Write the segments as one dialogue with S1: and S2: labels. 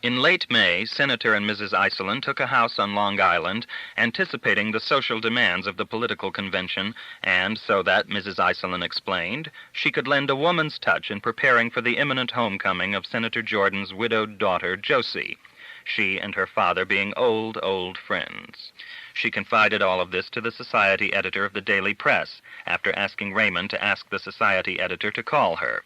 S1: In late May, Senator and Mrs. Iselin took a house on Long Island, anticipating the social demands of the political convention, and so that, Mrs. Iselin explained, she could lend a woman's touch in preparing for the imminent homecoming of Senator Jordan's widowed daughter, Josie, she and her father being old friends. She confided all of this to the society editor of the Daily Press, after asking Raymond to ask the society editor to call her.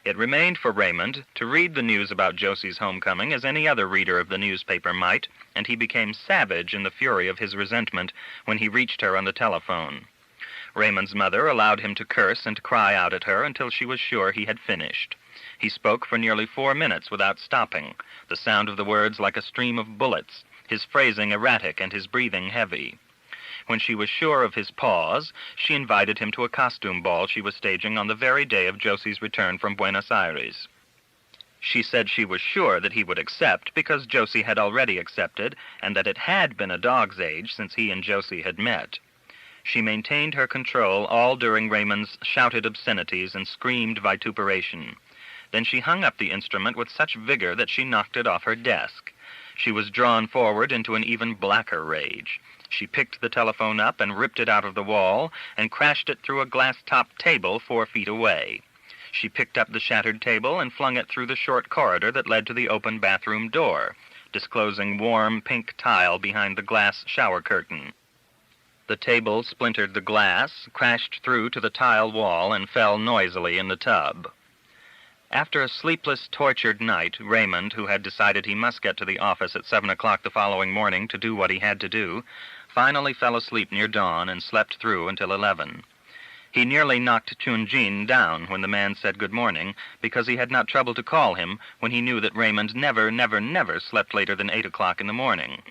S1: It remained for Raymond to read the news about Josie's homecoming as any other reader of the newspaper might, and he became savage in the fury of his resentment when he reached her on the telephone. Raymond's mother allowed him to curse and cry out at her until she was sure he had finished. He spoke for nearly 4 minutes without stopping, the sound of the words like a stream of bullets, his phrasing erratic and his breathing heavy. When she was sure of his pause, she invited him to a costume ball she was staging on the very day of Josie's return from Buenos Aires. She said she was sure that he would accept because Josie had already accepted, and that it had been a dog's age since he and Josie had met. She maintained her control all during Raymond's shouted obscenities and screamed vituperation. Then she hung up the instrument with such vigor that she knocked it off her desk. She was drawn forward into an even blacker rage. She picked the telephone up and ripped it out of the wall and crashed it through a glass-topped table 4 feet away. She picked up the shattered table and flung it through the short corridor that led to the open bathroom door, disclosing warm pink tile behind the glass shower curtain. The table splintered the glass, crashed through to the tile wall, and fell noisily in the tub. After a sleepless, tortured night, Raymond, who had decided he must get to the office at 7 o'clock the following morning to do what he had to do, finally fell asleep near dawn and slept through until 11. He nearly knocked Chun-Jin down when the man said good morning, because he had not troubled to call him when he knew that Raymond never slept later than 8 o'clock in the morning.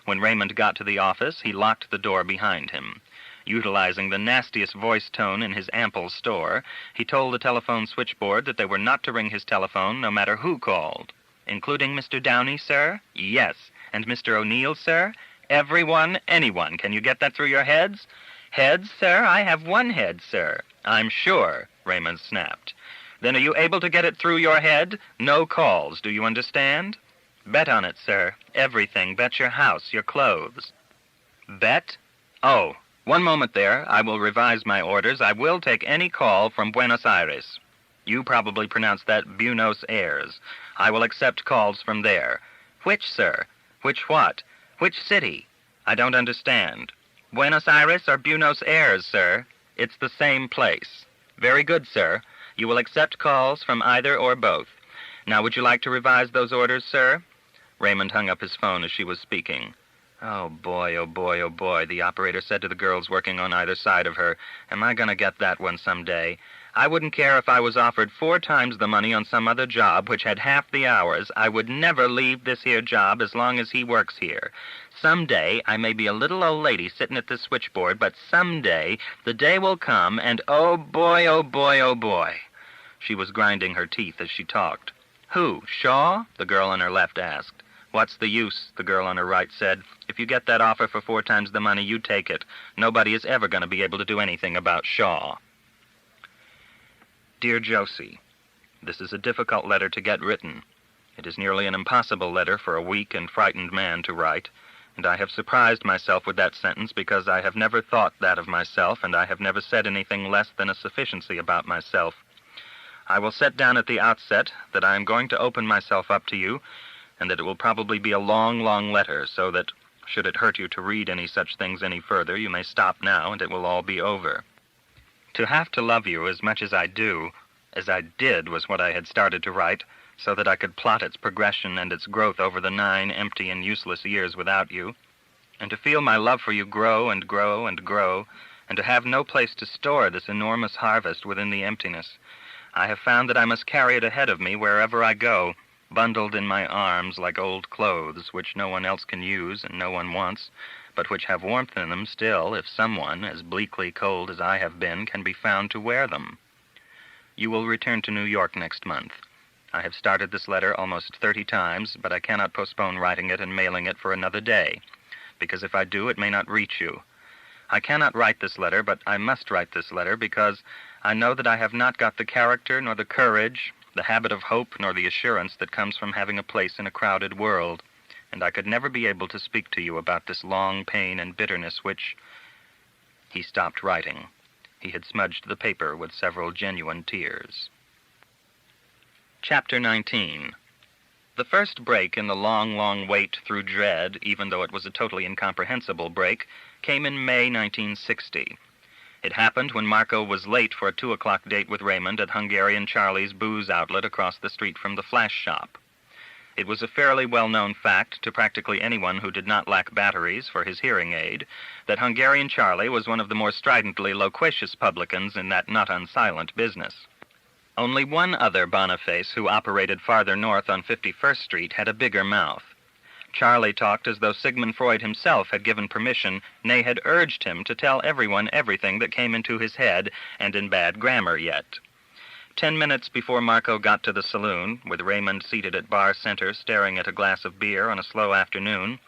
S1: When Raymond got to the office, he locked the door behind him. Utilizing the nastiest voice tone in his ample store, he told the telephone switchboard that they were not to ring his telephone no matter who called. "Including Mr. Downey, sir?" "Yes." "And Mr. O'Neill, sir?" "Everyone, anyone. Can you get that through your heads?" "Heads, sir? I have one head, sir." "I'm sure," Raymond snapped. "Then are you able to get it through your head? No calls, do you understand?" "Bet on it, sir. Everything. Bet your house, your clothes." "Bet? Oh. One moment there. I will revise my orders. I will take any call from Buenos Aires. You probably pronounce that Buenos Aires. I will accept calls from there." "Which, sir?" "Which what?" "Which city?" "I don't understand." "Buenos Aires or Buenos Aires, sir?" "It's the same place." "Very good, sir. You will accept calls from either or both. Now, would you like to revise those orders, sir?" Raymond hung up his phone as she was speaking. "Oh, boy, oh, boy, oh, boy," the operator said to the girls working on either side of her. "Am I going to get that one someday? I wouldn't care if I was offered 4 times the money on some other job which had half the hours. I would never leave this here job as long as he works here. Someday I may be a little old lady sitting at this switchboard, but someday the day will come, and oh, boy, oh, boy, oh, boy." She was grinding her teeth as she talked. "Who, Shaw?" the girl on her left asked. "What's the use?" the girl on her right said. "If you get that offer for 4 times the money, you take it. Nobody is ever going to be able to do anything about Shaw." Dear Josie, this is a difficult letter to get written. It is nearly an impossible letter for a weak and frightened man to write, and I have surprised myself with that sentence because I have never thought that of myself, and I have never said anything less than a sufficiency about myself. I will set down at the outset that I am going to open myself up to you, and that it will probably be a long letter, so that, should it hurt you to read any such things any further, you may stop now and it will all be over. To have to love you as much as I do, as I did, was what I had started to write, so that I could plot its progression and its growth over the 9 empty and useless years without you, and to feel my love for you grow and grow and grow, and to have no place to store this enormous harvest within the emptiness. I have found that I must carry it ahead of me wherever I go, bundled in my arms like old clothes, which no one else can use and no one wants, but which have warmth in them still if someone, as bleakly cold as I have been, can be found to wear them. You will return to New York next month. I have started this letter almost 30 times, but I cannot postpone writing it and mailing it for another day, because if I do, it may not reach you. I cannot write this letter, but I must write this letter because I know that I have not got the character nor the courage the habit of hope, nor the assurance that comes from having a place in a crowded world, and I could never be able to speak to you about this long pain and bitterness which—" He stopped writing. He had smudged the paper with several genuine tears. Chapter 19. The first break in the long, long wait through dread, even though it was a totally incomprehensible break, came in May 1960. It happened when Marco was late for a 2 o'clock date with Raymond at Hungarian Charlie's booze outlet across the street from the flash shop. It was a fairly well-known fact to practically anyone who did not lack batteries for his hearing aid that Hungarian Charlie was one of the more stridently loquacious publicans in that not unsilent business. Only one other Boniface who operated farther north on 51st Street had a bigger mouth. Charlie talked as though Sigmund Freud himself had given permission, nay, had urged him to tell everyone everything that came into his head, and in bad grammar yet. 10 minutes before Marco got to the saloon, with Raymond seated at bar center staring at a glass of beer on a slow afternoon,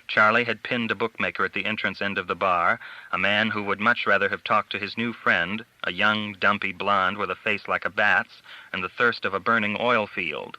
S1: Charlie had pinned a bookmaker at the entrance end of the bar, a man who would much rather have talked to his new friend, a young, dumpy blonde with a face like a bat's and the thirst of a burning oil field.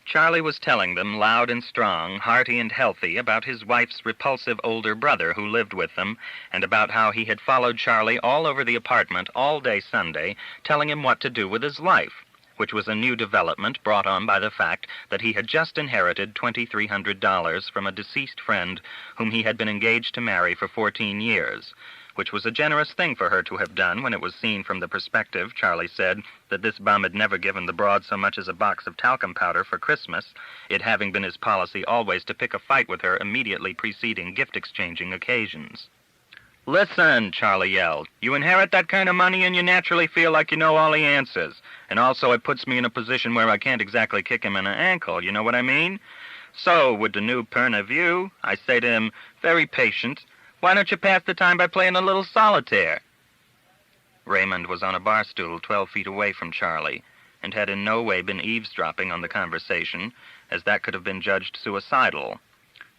S1: Charlie was telling them, loud and strong, hearty and healthy, about his wife's repulsive older brother who lived with them, and about how he had followed Charlie all over the apartment all day Sunday, telling him what to do with his life, which was a new development brought on by the fact that he had just inherited $2,300 from a deceased friend whom he had been engaged to marry for 14 years, which was a generous thing for her to have done when it was seen from the perspective, Charlie said, that this bum had never given the broad so much as a box of talcum powder for Christmas, it having been his policy always to pick a fight with her immediately preceding gift-exchanging occasions. "Listen," Charlie yelled, "you inherit that kind of money and you naturally feel like you know all the answers, and also it puts me in a position where I can't exactly kick him in the ankle, you know what I mean? So, with the new point of view, I say to him, very patient, why don't you pass the time by playing a little solitaire?" Raymond was on a bar stool 12 feet away from Charlie, and had in no way been eavesdropping on the conversation, as that could have been judged suicidal.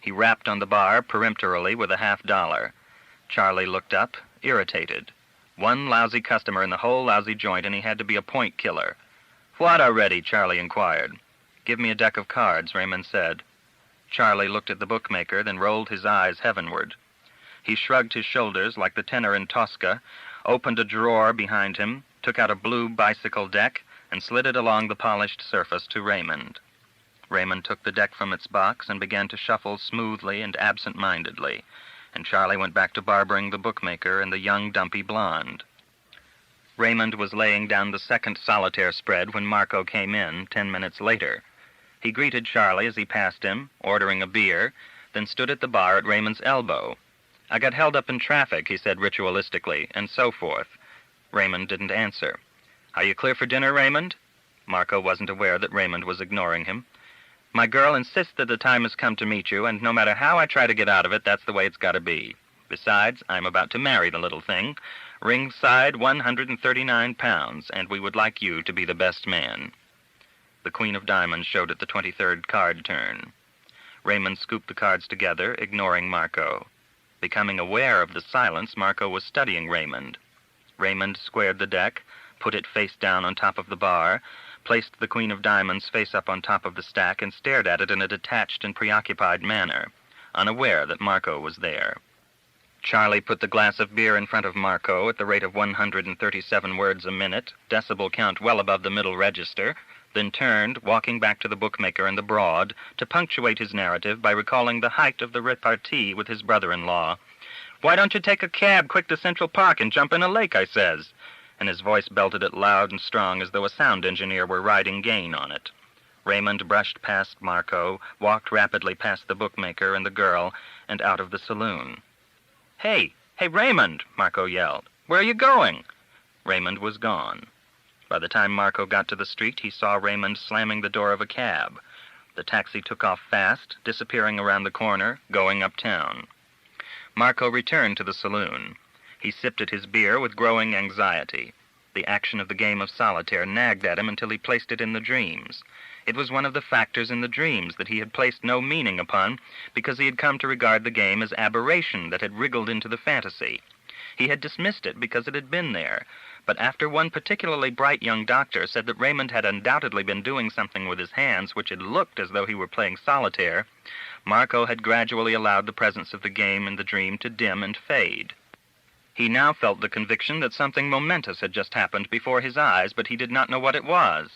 S1: He rapped on the bar peremptorily with a $50. Charlie looked up, irritated. One lousy customer in the whole lousy joint, and he had to be a point killer. "What already?" Charlie inquired. "Give me a deck of cards," Raymond said. Charlie looked at the bookmaker, then rolled his eyes heavenward. He shrugged his shoulders like the tenor in Tosca, opened a drawer behind him, took out a blue bicycle deck, and slid it along the polished surface to Raymond. Raymond took the deck from its box and began to shuffle smoothly and absent-mindedly, and Charlie went back to barbering the bookmaker and the young dumpy blonde. Raymond was laying down the second solitaire spread when Marco came in 10 minutes later. He greeted Charlie as he passed him, ordering a beer, then stood at the bar at Raymond's elbow. "I got held up in traffic," he said ritualistically, and so forth. Raymond didn't answer. "Are you clear for dinner, Raymond?" Marco wasn't aware that Raymond was ignoring him. "My girl insists that the time has come to meet you, and no matter how I try to get out of it, that's the way it's got to be. Besides, I'm about to marry the little thing. Ringside, 139 pounds, and we would like you to be the best man." The Queen of Diamonds showed at the 23rd card turn. Raymond scooped the cards together, ignoring Marco. Becoming aware of the silence, Marco was studying Raymond. Raymond squared the deck, put it face down on top of the bar, placed the Queen of Diamonds face up on top of the stack, and stared at it in a detached and preoccupied manner, unaware that Marco was there. Charlie put the glass of beer in front of Marco at the rate of 137 words a minute, decibel count well above the middle register, then turned, walking back to the bookmaker and the broad, to punctuate his narrative by recalling the height of the repartee with his brother-in-law. "Why don't you take a cab quick to Central Park and jump in a lake, I says?" And his voice belted it loud and strong as though a sound engineer were riding gain on it. Raymond brushed past Marco, walked rapidly past the bookmaker and the girl, and out of the saloon. Hey, Raymond," Marco yelled. "Where are you going?" Raymond was gone. By the time Marco got to the street, he saw Raymond slamming the door of a cab. The taxi took off fast, disappearing around the corner, going uptown. Marco returned to the saloon. He sipped at his beer with growing anxiety. The action of the game of solitaire nagged at him until he placed it in the dreams. It was one of the factors in the dreams that he had placed no meaning upon, because he had come to regard the game as aberration that had wriggled into the fantasy. He had dismissed it because it had been there. But after one particularly bright young doctor said that Raymond had undoubtedly been doing something with his hands which had looked as though he were playing solitaire, Marco had gradually allowed the presence of the game in the dream to dim and fade. He now felt the conviction that something momentous had just happened before his eyes, but he did not know what it was.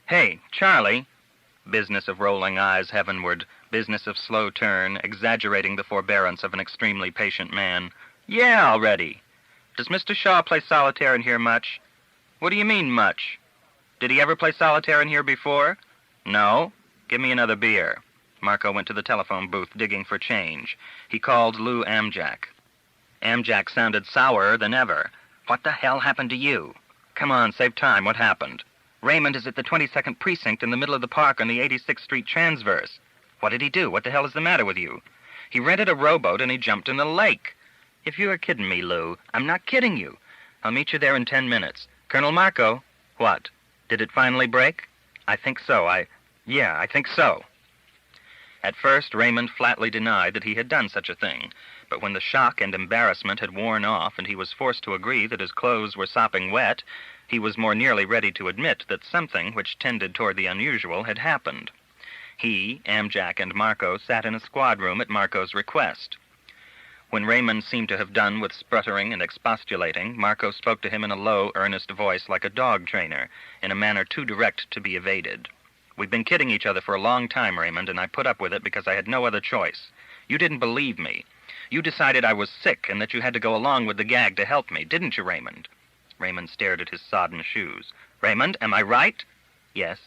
S1: "Hey, Charlie!" Business of rolling eyes heavenward, business of slow turn, exaggerating the forbearance of an extremely patient man. "Yeah, already. Does Mr. Shaw play solitaire in here much?" "What do you mean, much? Did he ever play solitaire in here before?" "No. Give me another beer." Marco went to the telephone booth digging for change. He called Lou Amjack. Amjack sounded sourer than ever. "What the hell happened to you?" "Come on, save time. What happened?" "Raymond is at the 22nd Precinct in the middle of the park on the 86th Street Transverse." "What did he do? What the hell is the matter with you?" "He rented a rowboat and he jumped in the lake." "If you are kidding me, Lou." "I'm not kidding you. I'll meet you there in 10 minutes. Colonel Marco." "What? Did it finally break?" "I think so. I think so." At first, Raymond flatly denied that he had done such a thing, but when the shock and embarrassment had worn off and he was forced to agree that his clothes were sopping wet, he was more nearly ready to admit that something which tended toward the unusual had happened. He, Amjack, and Marco sat in a squad room at Marco's request. When Raymond seemed to have done with spluttering and expostulating, Marco spoke to him in a low, earnest voice like a dog trainer, in a manner too direct to be evaded. "We've been kidding each other for a long time, Raymond, and I put up with it because I had no other choice. You didn't believe me. You decided I was sick and that you had to go along with the gag to help me, didn't you, Raymond?" Raymond stared at his sodden shoes. "Raymond, am I right?" "Yes."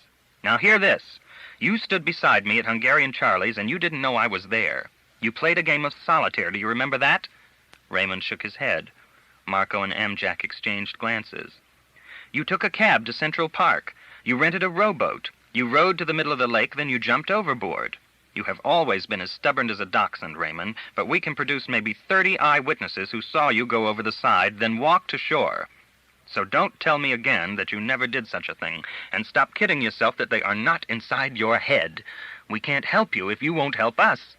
S1: "Now hear this. You stood beside me at Hungarian Charlie's and you didn't know I was there. You played a game of solitaire. Do you remember that?" Raymond shook his head. Marco and Amjack exchanged glances. "You took a cab to Central Park. You rented a rowboat. You rowed to the middle of the lake, then you jumped overboard. You have always been as stubborn as a dachshund, Raymond, but we can produce maybe 30 eyewitnesses who saw you go over the side, then walk to shore. So don't tell me again that you never did such a thing, and stop kidding yourself that they are not inside your head. We can't help you if you won't help us."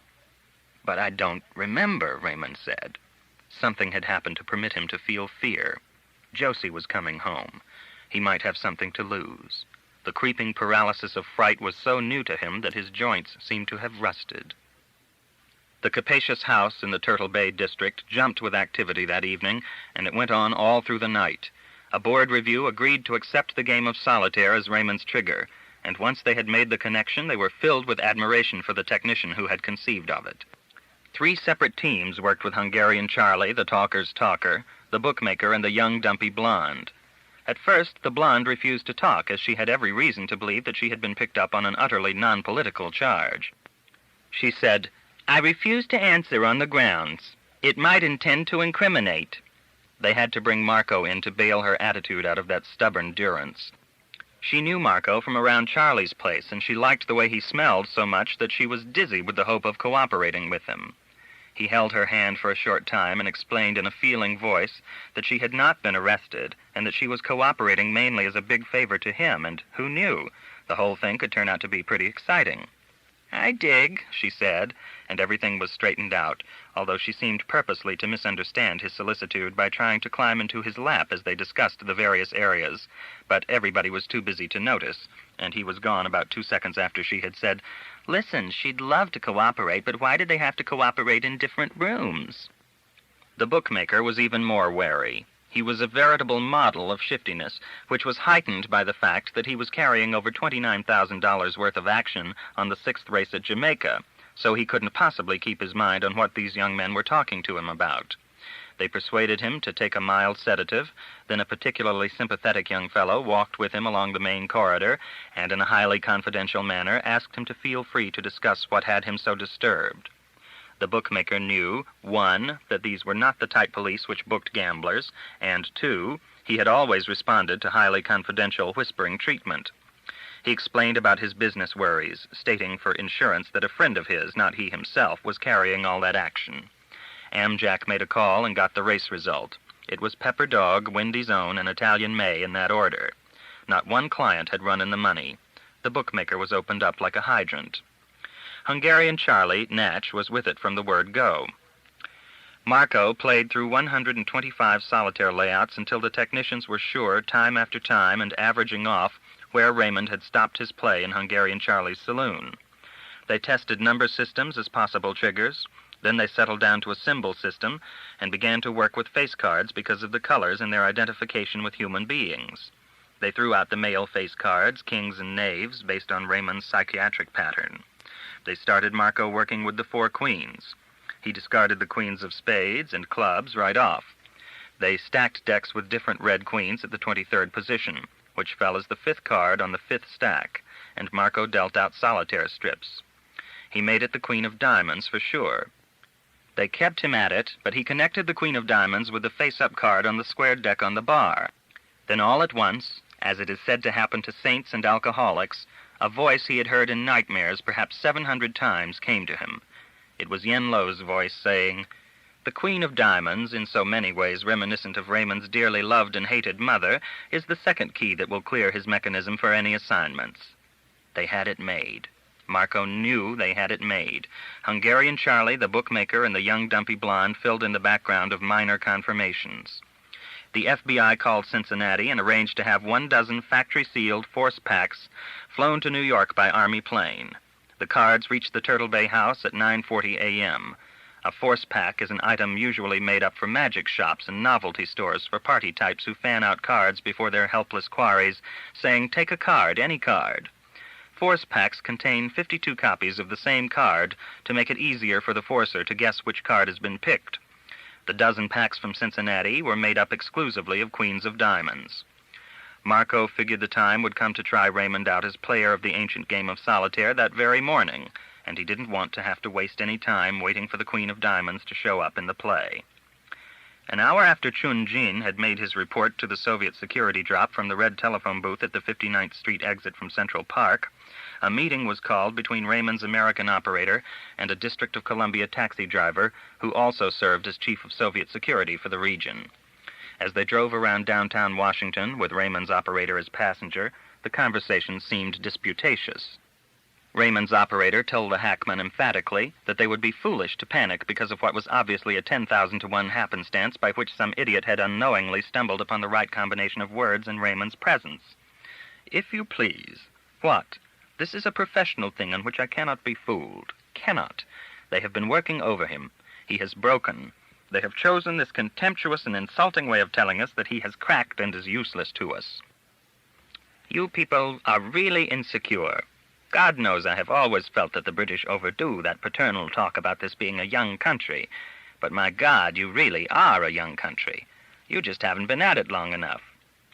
S1: "But I don't remember," Raymond said. Something had happened to permit him to feel fear. Josie was coming home. He might have something to lose. The creeping paralysis of fright was so new to him that his joints seemed to have rusted. The capacious house in the Turtle Bay district jumped with activity that evening, and it went on all through the night. A board review agreed to accept the game of solitaire as Raymond's trigger, and once they had made the connection, they were filled with admiration for the technician who had conceived of it. 3 separate teams worked with Hungarian Charlie, the talker's talker, the bookmaker, and the young dumpy blonde. At first, the blonde refused to talk, as she had every reason to believe that she had been picked up on an utterly non-political charge. She said, "I refuse to answer on the grounds. It might intend to incriminate." They had to bring Marco in to bail her attitude out of that stubborn durance. She knew Marco from around Charlie's place, and she liked the way he smelled so much that she was dizzy with the hope of cooperating with him. He held her hand for a short time and explained in a feeling voice that she had not been arrested and that she was cooperating mainly as a big favor to him, and who knew? The whole thing could turn out to be pretty exciting. "I dig," she said, and everything was straightened out, although she seemed purposely to misunderstand his solicitude by trying to climb into his lap as they discussed the various areas. But everybody was too busy to notice, and he was gone about 2 seconds after she had said, "Listen, she'd love to cooperate, but why did they have to cooperate in different rooms?" The bookmaker was even more wary. He was a veritable model of shiftiness, which was heightened by the fact that he was carrying over $29,000 worth of action on the 6th race at Jamaica, so he couldn't possibly keep his mind on what these young men were talking to him about. They persuaded him to take a mild sedative, then a particularly sympathetic young fellow walked with him along the main corridor, and in a highly confidential manner asked him to feel free to discuss what had him so disturbed. The bookmaker knew, 1, that these were not the type police which booked gamblers, and 2, he had always responded to highly confidential whispering treatment. He explained about his business worries, stating for insurance that a friend of his, not he himself, was carrying all that action. Amjack made a call and got the race result. It was Pepper Dog, Wendy's Own, and Italian May in that order. Not one client had run in the money. The bookmaker was opened up like a hydrant. Hungarian Charlie, Natch, was with it from the word go. Marco played through 125 solitaire layouts until the technicians were sure, time after time, and averaging off, where Raymond had stopped his play in Hungarian Charlie's saloon. They tested number systems as possible triggers. Then they settled down to a symbol system and began to work with face cards because of the colors in their identification with human beings. They threw out the male face cards, kings and knaves, based on Raymond's psychiatric pattern. They started Marco working with the 4 queens. He discarded the queens of spades and clubs right off. They stacked decks with different red queens at the 23rd position, which fell as the 5th card on the 5th stack, and Marco dealt out solitaire strips. He made it the queen of diamonds for sure. They kept him at it, but he connected the queen of diamonds with the face-up card on the squared deck on the bar. Then all at once, as it is said to happen to saints and alcoholics, a voice he had heard in nightmares perhaps 700 times came to him. It was Yen Lo's voice saying, "The queen of diamonds, in so many ways reminiscent of Raymond's dearly loved and hated mother, is the second key that will clear his mechanism for any assignments." They had it made. Marco knew they had it made. Hungarian Charlie, the bookmaker, and the young dumpy blonde filled in the background of minor confirmations. The FBI called Cincinnati and arranged to have 12 factory-sealed force packs flown to New York by Army plane. The cards reached the Turtle Bay house at 9:40 a.m. A force pack is an item usually made up for magic shops and novelty stores for party types who fan out cards before their helpless quarries, saying, "Take a card, any card." Force packs contain 52 copies of the same card to make it easier for the forcer to guess which card has been picked. The 12 packs from Cincinnati were made up exclusively of queens of diamonds. Marco figured the time would come to try Raymond out as player of the ancient game of solitaire that very morning, and he didn't want to have to waste any time waiting for the queen of diamonds to show up in the play. An hour after Chun Jin had made his report to the Soviet security drop from the red telephone booth at the 59th Street exit from Central Park, a meeting was called between Raymond's American operator and a District of Columbia taxi driver who also served as chief of Soviet security for the region. As they drove around downtown Washington with Raymond's operator as passenger, the conversation seemed disputatious. Raymond's operator told the hackman emphatically that they would be foolish to panic because of what was obviously a 10,000 to 1 happenstance by which some idiot had unknowingly stumbled upon the right combination of words in Raymond's presence. "If you please. What? This is a professional thing on which I cannot be fooled. Cannot. They have been working over him. He has broken. They have chosen this contemptuous and insulting way of telling us that he has cracked and is useless to us. You people are really insecure. God knows I have always felt that the British overdo that paternal talk about this being a young country. But my God, you really are a young country. You just haven't been at it long enough.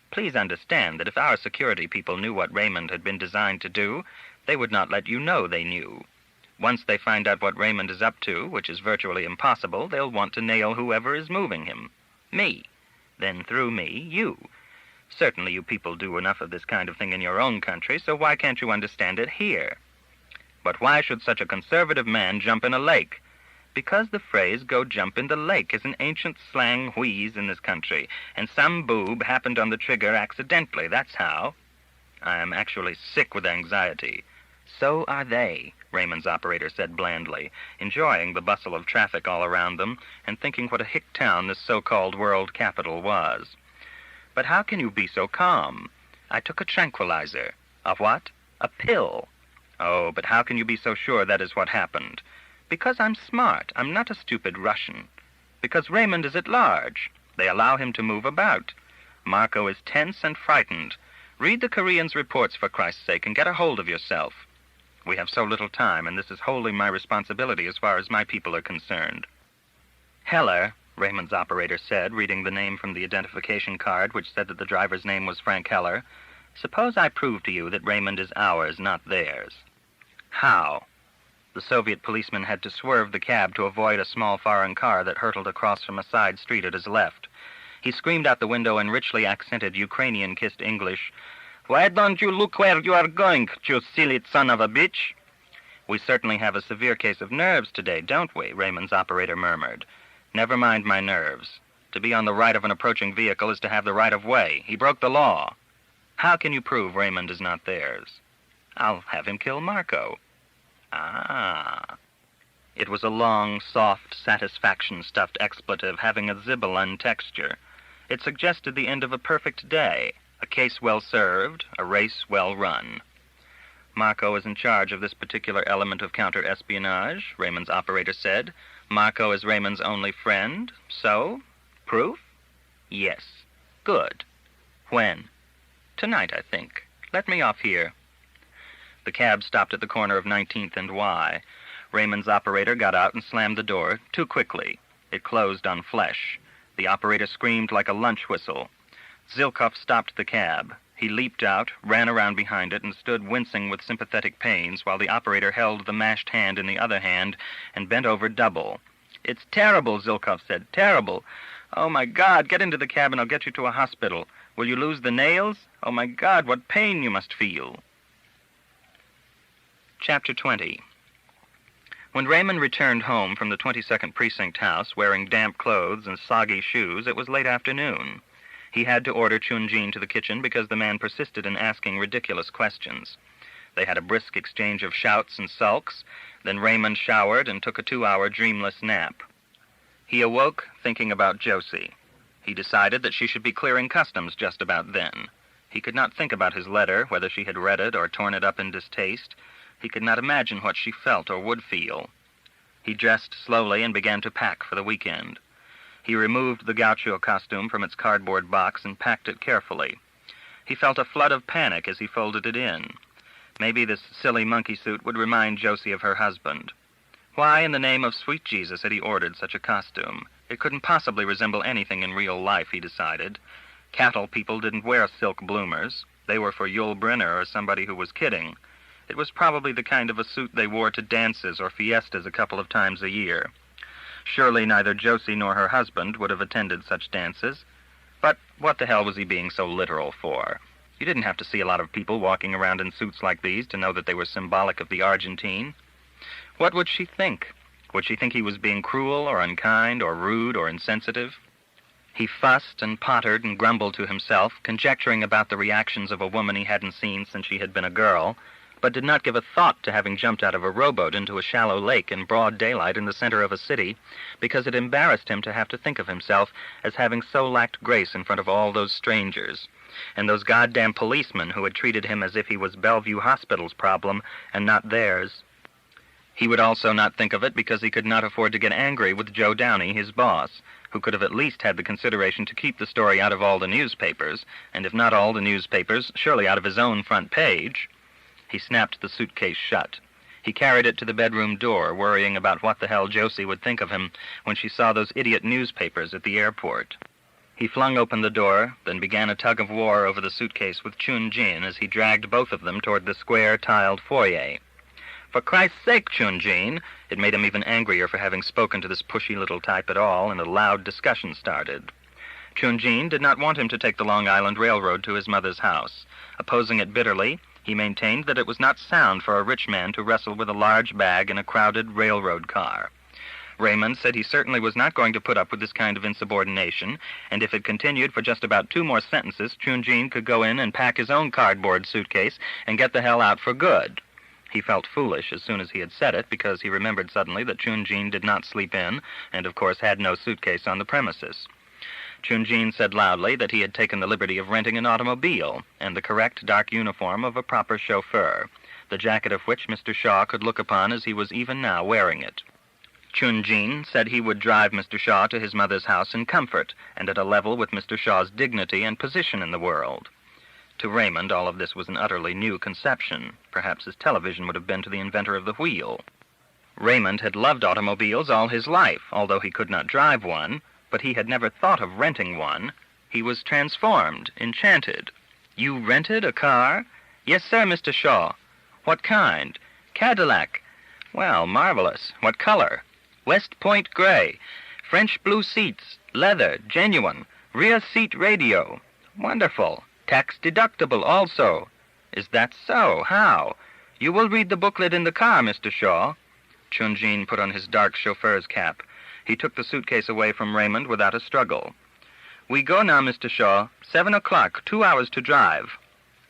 S1: Please understand that if our security people knew what Raymond had been designed to do, they would not let you know they knew. Once they find out what Raymond is up to, which is virtually impossible, they'll want to nail whoever is moving him. Me. Then through me, you. Certainly you people do enough of this kind of thing in your own country, so why can't you understand it here? But why should such a conservative man jump in a lake? Because the phrase, "go jump in the lake," is an ancient slang wheeze in this country, and some boob happened on the trigger accidentally, that's how. I am actually sick with anxiety. So are they, Raymond's operator said blandly, enjoying the bustle of traffic all around them, and thinking what a hick town this so-called world capital was. But how can you be so calm? I took a tranquilizer. A what? A pill. Oh, but how can you be so sure that is what happened? Because I'm smart. I'm not a stupid Russian. Because Raymond is at large. They allow him to move about. Marco is tense and frightened. Read the Koreans' reports, for Christ's sake, and get a hold of yourself. We have so little time, and this is wholly my responsibility as far as my people are concerned. Heller, Raymond's operator said, reading the name from the identification card, which said that the driver's name was Frank Heller. Suppose I prove to you that Raymond is ours, not theirs. How? The Soviet policeman had to swerve the cab to avoid a small foreign car that hurtled across from a side street at his left. He screamed out the window in richly accented Ukrainian-kissed English, "Why don't you look where you are going, you silly son of a bitch?" We certainly have a severe case of nerves today, don't we? Raymond's operator murmured. Never mind my nerves. To be on the right of an approaching vehicle is to have the right of way. He broke the law. How can you prove Raymond is not theirs? I'll have him kill Marco. Ah. It was a long, soft, satisfaction-stuffed expletive having a Zibeline texture. It suggested the end of a perfect day, a case well served, a race well run. Marco is in charge of this particular element of counter-espionage, Raymond's operator said. Marco is Raymond's only friend. So? Proof? Yes. Good. When? Tonight, I think. Let me off here. The cab stopped at the corner of 19th and Y. Raymond's operator got out and slammed the door too quickly. It closed on flesh. The operator screamed like a lunch whistle. Zilkov stopped the cab. He leaped out, ran around behind it, and stood wincing with sympathetic pains while the operator held the mashed hand in the other hand and bent over double. "It's terrible," Zilkov said. "Terrible. Oh, my God, get into the cab and I'll get you to a hospital. Will you lose the nails? Oh, my God, what pain you must feel." Chapter 20. When Raymond returned home from the 22nd Precinct house wearing damp clothes and soggy shoes, it was late afternoon. He had to order Chun-Jin to the kitchen because the man persisted in asking ridiculous questions. They had a brisk exchange of shouts and sulks. Then Raymond showered and took a 2-hour dreamless nap. He awoke thinking about Josie. He decided that she should be clearing customs just about then. He could not think about his letter, whether she had read it or torn it up in distaste. He could not imagine what she felt or would feel. He dressed slowly and began to pack for the weekend. He removed the gaucho costume from its cardboard box and packed it carefully. He felt a flood of panic as he folded it in. Maybe this silly monkey suit would remind Josie of her husband. Why in the name of sweet Jesus had he ordered such a costume? It couldn't possibly resemble anything in real life, he decided. Cattle people didn't wear silk bloomers. They were for Yul Brynner or somebody who was kidding. It was probably the kind of a suit they wore to dances or fiestas a couple of times a year. Surely neither Josie nor her husband would have attended such dances. But what the hell was he being so literal for? You didn't have to see a lot of people walking around in suits like these to know that they were symbolic of the Argentine. What would she think? Would she think he was being cruel or unkind or rude or insensitive? He fussed and pottered and grumbled to himself, conjecturing about the reactions of a woman he hadn't seen since she had been a girl, but did not give a thought to having jumped out of a rowboat into a shallow lake in broad daylight in the center of a city, because it embarrassed him to have to think of himself as having so lacked grace in front of all those strangers, and those goddamn policemen who had treated him as if he was Bellevue Hospital's problem and not theirs. He would also not think of it because he could not afford to get angry with Joe Downey, his boss, who could have at least had the consideration to keep the story out of all the newspapers, and if not all the newspapers, surely out of his own front page. He snapped the suitcase shut. He carried it to the bedroom door, worrying about what the hell Josie would think of him when she saw those idiot newspapers at the airport. He flung open the door, then began a tug-of-war over the suitcase with Chun-Jin as he dragged both of them toward the square, tiled foyer. For Christ's sake, Chun-Jin! It made him even angrier for having spoken to this pushy little type at all, and a loud discussion started. Chun-Jin did not want him to take the Long Island Railroad to his mother's house. Opposing it bitterly, he maintained that it was not sound for a rich man to wrestle with a large bag in a crowded railroad car. Raymond said he certainly was not going to put up with this kind of insubordination, and if it continued for just about 2 more sentences, Chun-Jin could go in and pack his own cardboard suitcase and get the hell out for good. He felt foolish as soon as he had said it, because he remembered suddenly that Chun-Jin did not sleep in, and of course had no suitcase on the premises. Chun-Jin said loudly that he had taken the liberty of renting an automobile, and the correct dark uniform of a proper chauffeur, the jacket of which Mr. Shaw could look upon as he was even now wearing it. Chun-Jin said he would drive Mr. Shaw to his mother's house in comfort, and at a level with Mr. Shaw's dignity and position in the world. To Raymond, all of this was an utterly new conception. Perhaps his television would have been to the inventor of the wheel. Raymond had loved automobiles all his life, although he could not drive one, but he had never thought of renting one. He was transformed, enchanted. "You rented a car?" "Yes, sir, Mr. Shaw." "What kind?" "Cadillac." "Well, marvelous. What color?" "West Point gray. French blue seats, leather, genuine, rear seat radio." "Wonderful. Tax deductible also." "Is that so? How?" "You will read the booklet in the car, Mr. Shaw." Chun-Jin put on his dark chauffeur's cap. He took the suitcase away from Raymond without a struggle. "We go now, Mr. Shaw. 7 o'clock, 2 hours to drive."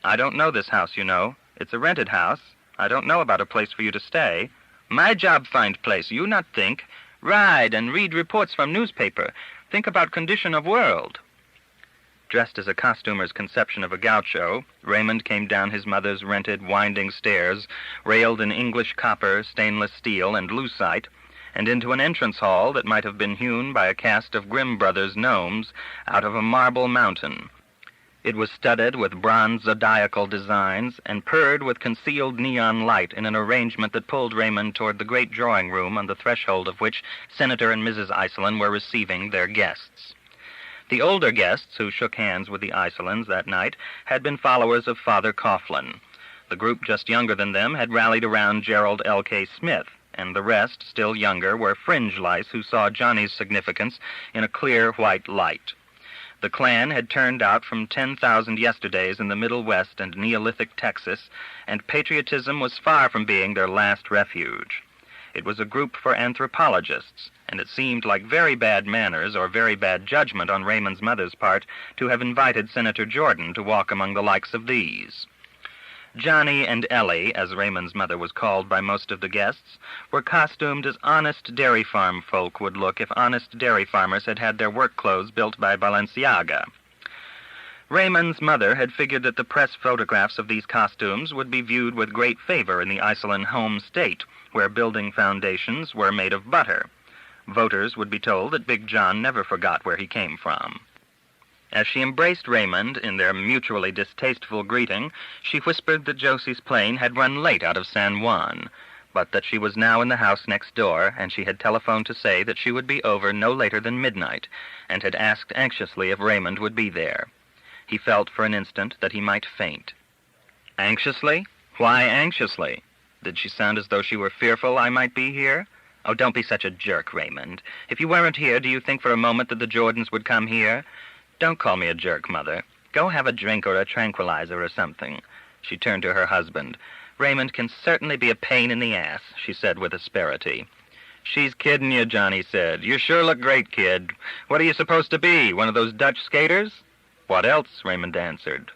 S1: "I don't know this house, you know. It's a rented house. I don't know about a place for you to stay." My job find place, you not think. Ride and read reports from newspaper. Think about condition of world. Dressed as a costumer's conception of a gaucho, Raymond came down his mother's rented winding stairs, railed in English copper, stainless steel, and lucite, and into an entrance hall that might have been hewn by a cast of Grimm Brothers gnomes out of a marble mountain. It was studded with bronze zodiacal designs and purred with concealed neon light in an arrangement that pulled Raymond toward the great drawing room on the threshold of which Senator and Mrs. Iselin were receiving their guests. The older guests who shook hands with the Iselins that night had been followers of Father Coughlin. The group just younger than them had rallied around Gerald L.K. Smith, and the rest, still younger, were fringe lice who saw Johnny's significance in a clear white light. The clan had turned out from 10,000 yesterdays in the Middle West and Neolithic Texas, and patriotism was far from being their last refuge. It was a group for anthropologists, and it seemed like very bad manners or very bad judgment on Raymond's mother's part to have invited Senator Jordan to walk among the likes of these. Johnny and Ellie, as Raymond's mother was called by most of the guests, were costumed as honest dairy farm folk would look if honest dairy farmers had had their work clothes built by Balenciaga. Raymond's mother had figured that the press photographs of these costumes would be viewed with great favor in the Iselin home state, where building foundations were made of butter. Voters would be told that Big John never forgot where he came from. As she embraced Raymond in their mutually distasteful greeting, she whispered that Josie's plane had run late out of San Juan, but that she was now in the house next door, and she had telephoned to say that she would be over no later than midnight, and had asked anxiously if Raymond would be there. He felt for an instant that he might faint. Anxiously? Why anxiously? Did she sound as though she were fearful I might be here? Oh, don't be such a jerk, Raymond. If you weren't here, do you think for a moment that the Jordans would come here? Don't call me a jerk, Mother. Go have a drink or a tranquilizer or something. She turned to her husband. Raymond can certainly be a pain in the ass, she said with asperity. She's kidding you, Johnny said. You sure look great, kid. What are you supposed to be, one of those Dutch skaters? What else? Raymond answered.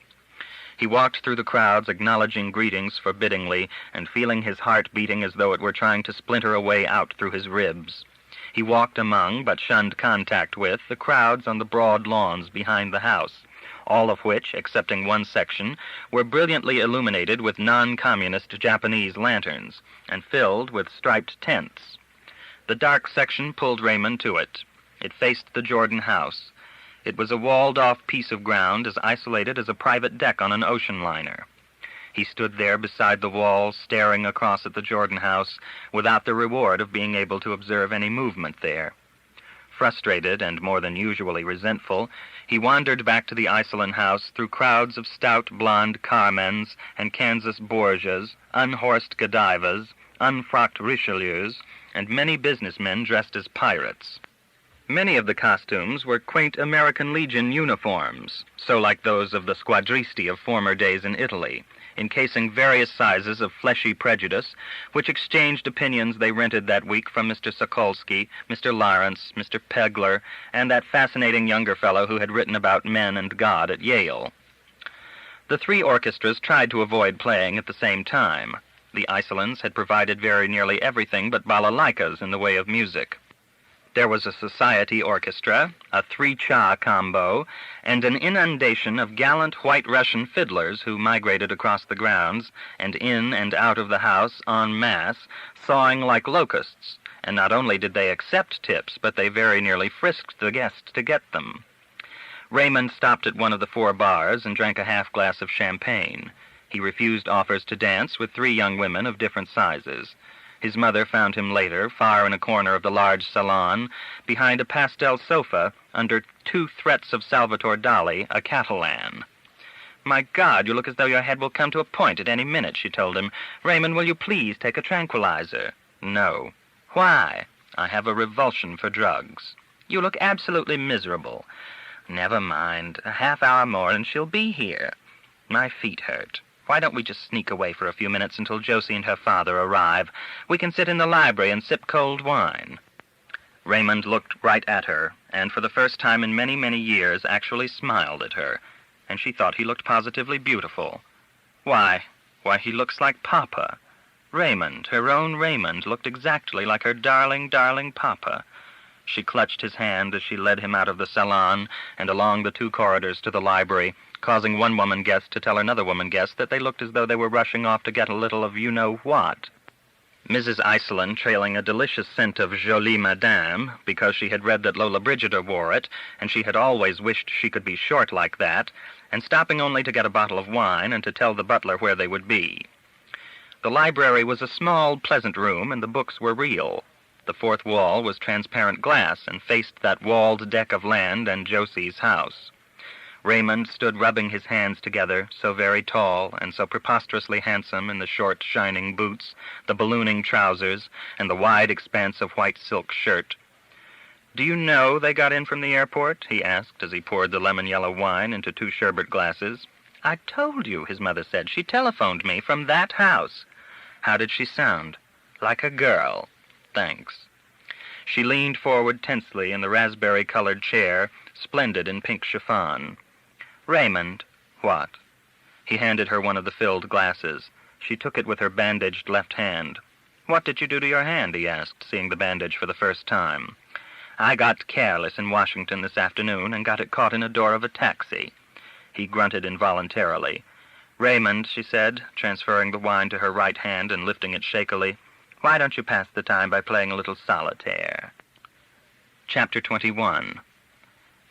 S1: He walked through the crowds, acknowledging greetings forbiddingly, and feeling his heart beating as though it were trying to splinter a way out through his ribs. He walked among, but shunned contact with, the crowds on the broad lawns behind the house, all of which, excepting one section, were brilliantly illuminated with non-communist Japanese lanterns, and filled with striped tents. The dark section pulled Raymond to it. It faced the Jordan house. It was a walled-off piece of ground as isolated as a private deck on an ocean liner. He stood there beside the wall, staring across at the Jordan house, without the reward of being able to observe any movement there. Frustrated and more than usually resentful, he wandered back to the Iselin house through crowds of stout blonde Carmens and Kansas Borgias, unhorsed Godivas, unfrocked Richelieus, and many businessmen dressed as pirates. Many of the costumes were quaint American Legion uniforms, so like those of the squadristi of former days in Italy, encasing various sizes of fleshy prejudice, which exchanged opinions they rented that week from Mr. Sokolsky, Mr. Lawrence, Mr. Pegler, and that fascinating younger fellow who had written about men and God at Yale. The three orchestras tried to avoid playing at the same time. The Iselins had provided very nearly everything but balalaikas in the way of music. There was a society orchestra, a three-cha combo, and an inundation of gallant white Russian fiddlers who migrated across the grounds and in and out of the house en masse, sawing like locusts, and not only did they accept tips, but they very nearly frisked the guests to get them. Raymond stopped at one of the 4 bars and drank a half-glass of champagne. He refused offers to dance with 3 young women of different sizes. His mother found him later, far in a corner of the large salon, behind a pastel sofa, under 2 threats of Salvatore Dali, a Catalan. "My God, you look as though your head will come to a point at any minute," she told him. "Raymond, will you please take a tranquilizer?" "No." "Why?" "I have a revulsion for drugs." "You look absolutely miserable." "Never mind. A half hour more and she'll be here." "My feet hurt. Why don't we just sneak away for a few minutes until Josie and her father arrive? We can sit in the library and sip cold wine." Raymond looked right at her, and for the first time in many, many years actually smiled at her, and she thought he looked positively beautiful. Why, he looks like Papa. Raymond, her own Raymond, looked exactly like her darling, darling papa. She clutched his hand as she led him out of the salon and along the 2 corridors to the library, causing one woman guest to tell another woman guest that they looked as though they were rushing off to get a little of you-know-what. Mrs. Iceland, trailing a delicious scent of Jolie Madame, because she had read that Lola Brigida wore it, and she had always wished she could be short like that, and stopping only to get a bottle of wine and to tell the butler where they would be. The library was a small, pleasant room, and the books were real. The 4th wall was transparent glass and faced that walled deck of land and Josie's house. Raymond stood rubbing his hands together, so very tall and so preposterously handsome in the short, shining boots, the ballooning trousers, and the wide expanse of white silk shirt. "Do you know they got in from the airport?" he asked as he poured the lemon-yellow wine into 2 sherbet glasses. "I told you," his mother said. "She telephoned me from that house." "How did she sound?" "Like a girl." "Thanks." She leaned forward tensely in the raspberry-colored chair, splendid in pink chiffon. "Raymond." "What?" He handed her one of the filled glasses. She took it with her bandaged left hand. "What did you do to your hand?" he asked, seeing the bandage for the first time. "I got careless in Washington this afternoon and got it caught in a door of a taxi." He grunted involuntarily. "Raymond," she said, transferring the wine to her right hand and lifting it shakily, "why don't you pass the time by playing a little solitaire?" Chapter 21.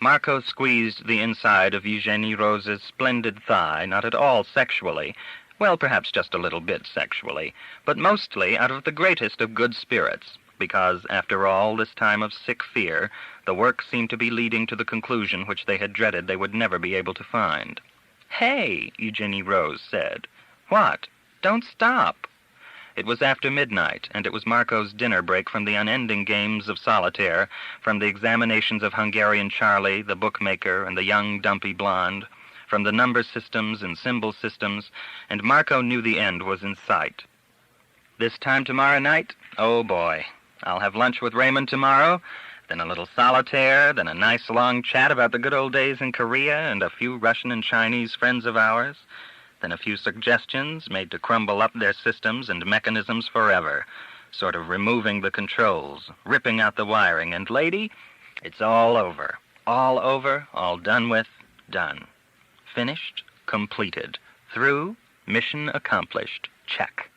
S1: Marco squeezed the inside of Eugenie Rose's splendid thigh, not at all sexually, well, perhaps just a little bit sexually, but mostly out of the greatest of good spirits, because, after all this time of sick fear, the work seemed to be leading to the conclusion which they had dreaded they would never be able to find. "Hey," Eugenie Rose said. "What? Don't stop." It was after midnight, and it was Marco's dinner break from the unending games of solitaire, from the examinations of Hungarian Charlie, the bookmaker, and the young dumpy blonde, from the number systems and symbol systems, and Marco knew the end was in sight. "This time tomorrow night? Oh, boy. I'll have lunch with Raymond tomorrow, then a little solitaire, then a nice long chat about the good old days in Korea and a few Russian and Chinese friends of ours, then a few suggestions made to crumble up their systems and mechanisms forever, sort of removing the controls, ripping out the wiring, and, lady, it's all over. All over, all done with, done. Finished, completed. Through, mission accomplished. Check."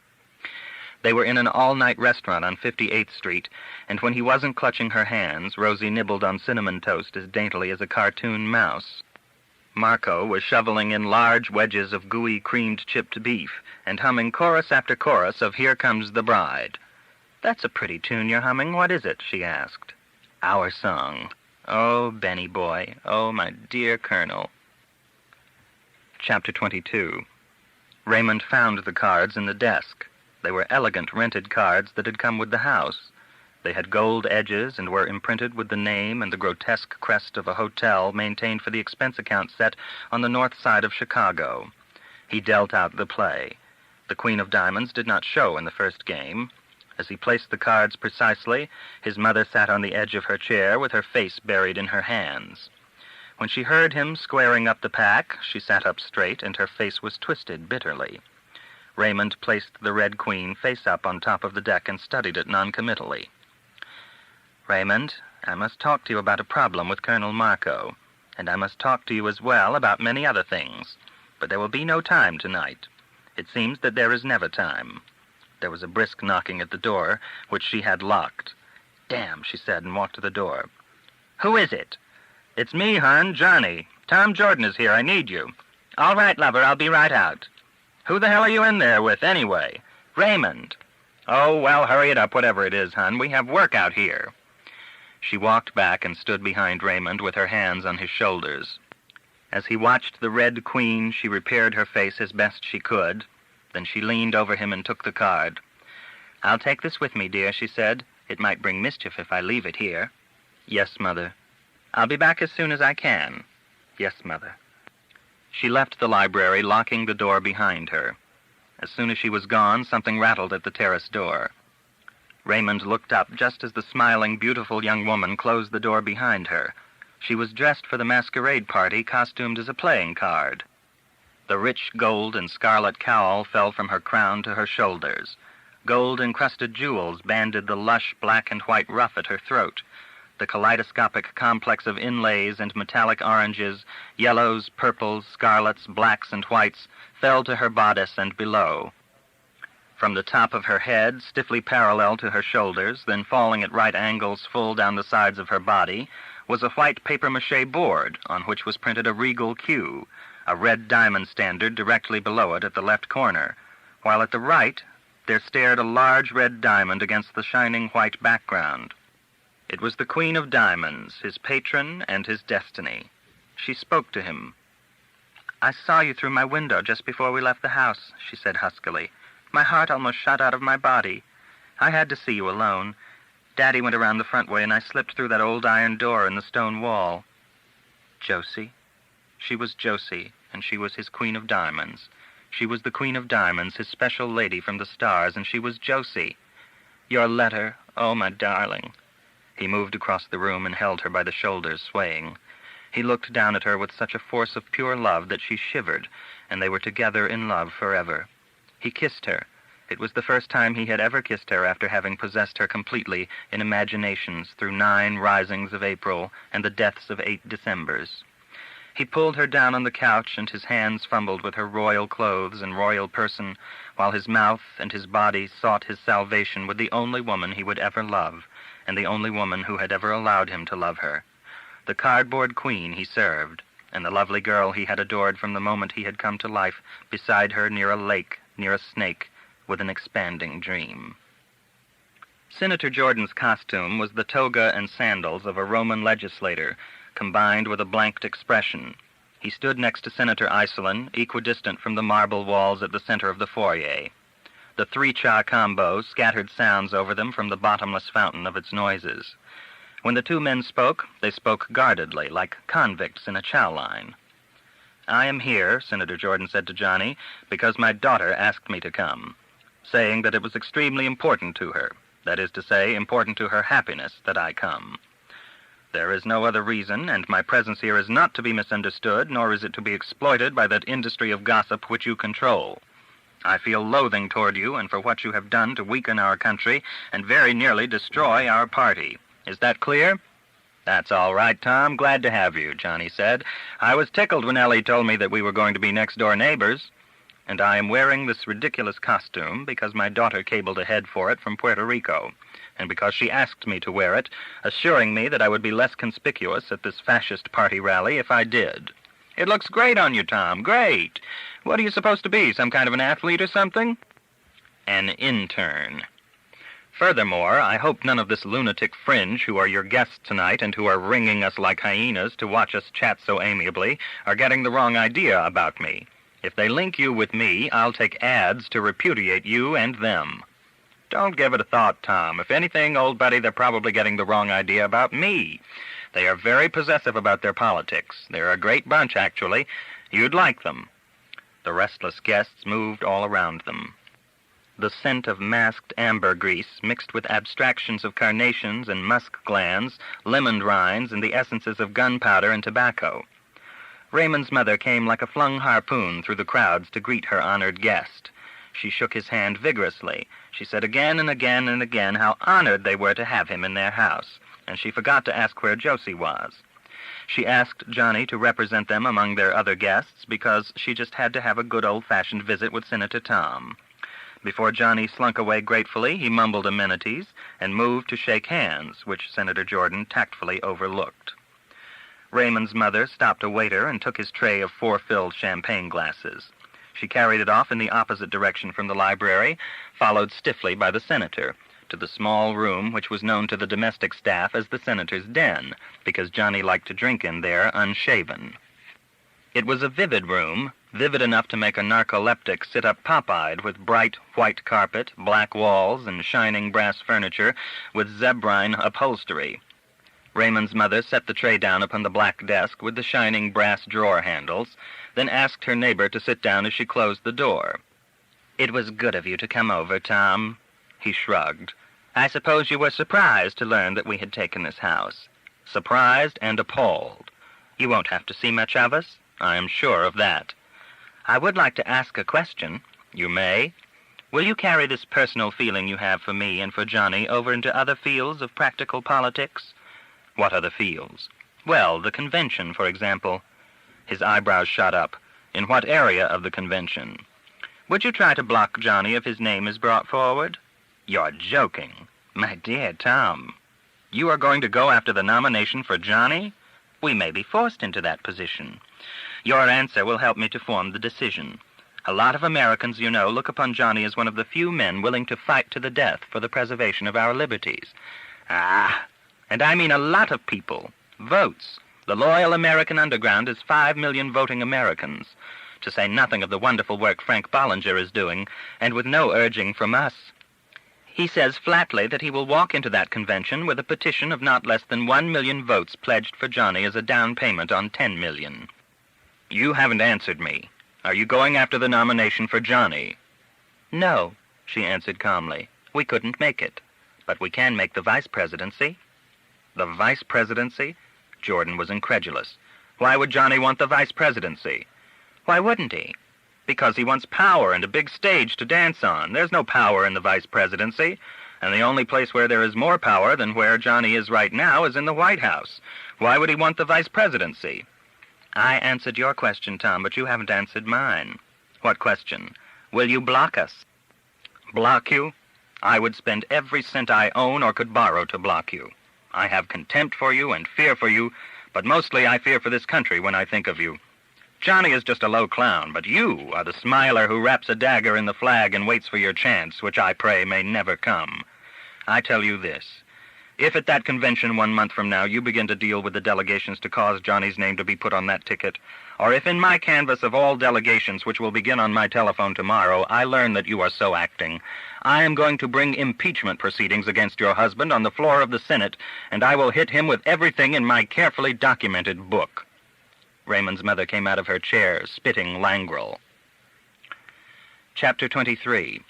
S1: They were in an all-night restaurant on 58th Street, and when he wasn't clutching her hands, Rosie nibbled on cinnamon toast as daintily as a cartoon mouse. Marco was shoveling in large wedges of gooey creamed chipped beef and humming chorus after chorus of "Here Comes the Bride." "That's a pretty tune you're humming. What is it?" she asked. "Our Song." "Oh, Benny boy. Oh, my dear Colonel." Chapter 22. Raymond found the cards in the desk. They were elegant rented cards that had come with the house. They had gold edges and were imprinted with the name and the grotesque crest of a hotel maintained for the expense account set on the north side of Chicago. He dealt out the play. The Queen of Diamonds did not show in the first game. As he placed the cards precisely, his mother sat on the edge of her chair with her face buried in her hands. When she heard him squaring up the pack, she sat up straight and her face was twisted bitterly. Raymond placed the Red Queen face up on top of the deck and studied it noncommittally. "Raymond, I must talk to you about a problem with Colonel Marco, and I must talk to you as well about many other things, but there will be no time tonight. It seems that there is never time." There was a brisk knocking at the door, which she had locked. "Damn," she said, and walked to the door. "Who is it?" "It's me, hon, Johnny. Tom Jordan is here. I need you." "All right, lover, I'll be right out." "Who the hell are you in there with, anyway?" "Raymond." "Oh, well, hurry it up, whatever it is, hon. We have work out here." She walked back and stood behind Raymond with her hands on his shoulders. As he watched the Red Queen, she repaired her face as best she could. Then she leaned over him and took the card. "I'll take this with me, dear," she said. "It might bring mischief if I leave it here." "Yes, Mother." "I'll be back as soon as I can." "Yes, Mother." She left the library, locking the door behind her. As soon as she was gone, something rattled at the terrace door. Raymond looked up just as the smiling, beautiful young woman closed the door behind her. She was dressed for the masquerade party, costumed as a playing card. The rich gold and scarlet cowl fell from her crown to her shoulders. Gold-encrusted jewels banded the lush black and white ruff at her throat. The kaleidoscopic complex of inlays and metallic oranges, yellows, purples, scarlets, blacks, and whites fell to her bodice and below. From the top of her head, stiffly parallel to her shoulders, then falling at right angles full down the sides of her body, was a white papier-mâché board on which was printed a regal Q, a red diamond standard directly below it at the left corner, while at the right there stared a large red diamond against the shining white background. It was the Queen of Diamonds, his patron and his destiny. She spoke to him. "I saw you through my window just before we left the house," she said huskily. "My heart almost shot out of my body. I had to see you alone. Daddy went around the front way, and I slipped through that old iron door in the stone wall." Josie? She was Josie, and she was his Queen of Diamonds. She was the Queen of Diamonds, his special lady from the stars, and she was Josie. "Your letter, oh, my darling." He moved across the room and held her by the shoulders, swaying. He looked down at her with such a force of pure love that she shivered, and they were together in love forever. He kissed her. It was the first time he had ever kissed her after having possessed her completely in imaginations through 9 risings of April and the deaths of 8 Decembers. He pulled her down on the couch, and his hands fumbled with her royal clothes and royal person, while his mouth and his body sought his salvation with the only woman he would ever love, and the only woman who had ever allowed him to love her. The cardboard queen he served, and the lovely girl he had adored from the moment he had come to life beside her near a lake, near a snake, with an expanding dream. Senator Jordan's costume was the toga and sandals of a Roman legislator, combined with a blanked expression. He stood next to Senator Iselin, equidistant from the marble walls at the center of the foyer. The 3-cha combo scattered sounds over them from the bottomless fountain of its noises. When the 2 men spoke, they spoke guardedly, like convicts in a chow line. "I am here," Senator Jordan said to Johnny, "because my daughter asked me to come, saying that it was extremely important to her, that is to say, important to her happiness, that I come. There is no other reason, and my presence here is not to be misunderstood, nor is it to be exploited by that industry of gossip which you control. I feel loathing toward you and for what you have done to weaken our country and very nearly destroy our party. Is that clear?" "That's all right, Tom. Glad to have you," Johnny said. "I was tickled when Ellie told me that we were going to be next-door neighbors. And I am wearing this ridiculous costume because my daughter cabled ahead for it from Puerto Rico, and because she asked me to wear it, assuring me that I would be less conspicuous at this fascist party rally if I did. It looks great on you, Tom, great. What are you supposed to be, some kind of an athlete or something?" "An intern. Furthermore, I hope none of this lunatic fringe who are your guests tonight and who are ringing us like hyenas to watch us chat so amiably are getting the wrong idea about me. If they link you with me, I'll take ads to repudiate you and them." "Don't give it a thought, Tom. If anything, old buddy, they're probably getting the wrong idea about me. They are very possessive about their politics. They're a great bunch, actually. You'd like them." The restless guests moved all around them. The scent of masked ambergris mixed with abstractions of carnations and musk glands, lemon rinds, and the essences of gunpowder and tobacco. Raymond's mother came like a flung harpoon through the crowds to greet her honored guest. She shook his hand vigorously. She said again and again and again how honored they were to have him in their house, and she forgot to ask where Josie was. She asked Johnny to represent them among their other guests because she just had to have a good old-fashioned visit with Senator Tom. Before Johnny slunk away gratefully, he mumbled amenities and moved to shake hands, which Senator Jordan tactfully overlooked. Raymond's mother stopped a waiter and took his tray of 4 filled champagne glasses. She carried it off in the opposite direction from the library, followed stiffly by the senator, to the small room which was known to the domestic staff as the senator's den, because Johnny liked to drink in there unshaven. It was a vivid room, vivid enough to make a narcoleptic sit up pop-eyed, with bright white carpet, black walls, and shining brass furniture with zebrine upholstery. Raymond's mother set the tray down upon the black desk with the shining brass drawer handles, then asked her neighbor to sit down as she closed the door. "It was good of you to come over, Tom." He shrugged. "I suppose you were surprised to learn that we had taken this house." "Surprised and appalled. You won't have to see much of us? I am sure of that." "I would like to ask a question." "You may." Will you carry this personal feeling you have for me and for Johnny over into other fields of practical politics? What other fields? Well, the convention, for example. His eyebrows shot up. In what area of the convention? Would you try to block Johnny if his name is brought forward? You're joking. My dear Tom, you are going to go after the nomination for Johnny? We may be forced into that position. Your answer will help me to form the decision. A lot of Americans, you know, look upon Johnny as one of the few men willing to fight to the death for the preservation of our liberties. And I mean a lot of people. Votes. The loyal American underground is 5 million voting Americans, to say nothing of the wonderful work Frank Bollinger is doing, and with no urging from us. He says flatly that he will walk into that convention with a petition of not less than 1 million votes pledged for Johnny as a down payment on 10 million. You haven't answered me. Are you going after the nomination for Johnny? No, she answered calmly. We couldn't make it, but we can make the vice presidency. The vice presidency? Jordan was incredulous. Why would Johnny want the vice presidency? Why wouldn't he? Because he wants power and a big stage to dance on. There's no power in the vice presidency, and the only place where there is more power than where Johnny is right now is in the White House. Why would he want the vice presidency? I answered your question, Tom, but you haven't answered mine. What question? Will you block us? Block you? I would spend every cent I own or could borrow to block you. I have contempt for you and fear for you, but mostly I fear for this country when I think of you. Johnny is just a low clown, but you are the smiler who wraps a dagger in the flag and waits for your chance, which I pray may never come. I tell you this. If at that convention 1 month from now you begin to deal with the delegations to cause Johnny's name to be put on that ticket, or if in my canvass of all delegations, which will begin on my telephone tomorrow, I learn that you are so acting, I am going to bring impeachment proceedings against your husband on the floor of the Senate, and I will hit him with everything in my carefully documented book. Raymond's mother came out of her chair, spitting languoril. Chapter 23.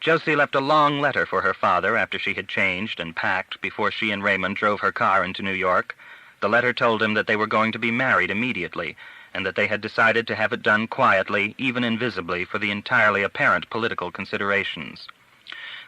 S1: Josie left a long letter for her father after she had changed and packed before she and Raymond drove her car into New York. The letter told him that they were going to be married immediately, and that they had decided to have it done quietly, even invisibly, for the entirely apparent political considerations.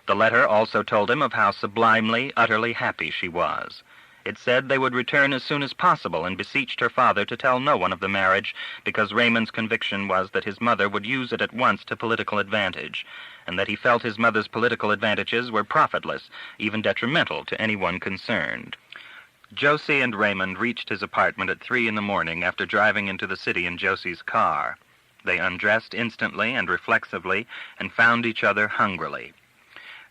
S1: The letter also told him of how sublimely, utterly happy she was. It said they would return as soon as possible and beseeched her father to tell no one of the marriage, because Raymond's conviction was that his mother would use it at once to political advantage, and that he felt his mother's political advantages were profitless, even detrimental to anyone concerned. Josie and Raymond reached his apartment at 3 a.m. after driving into the city in Josie's car. They undressed instantly and reflexively and found each other hungrily.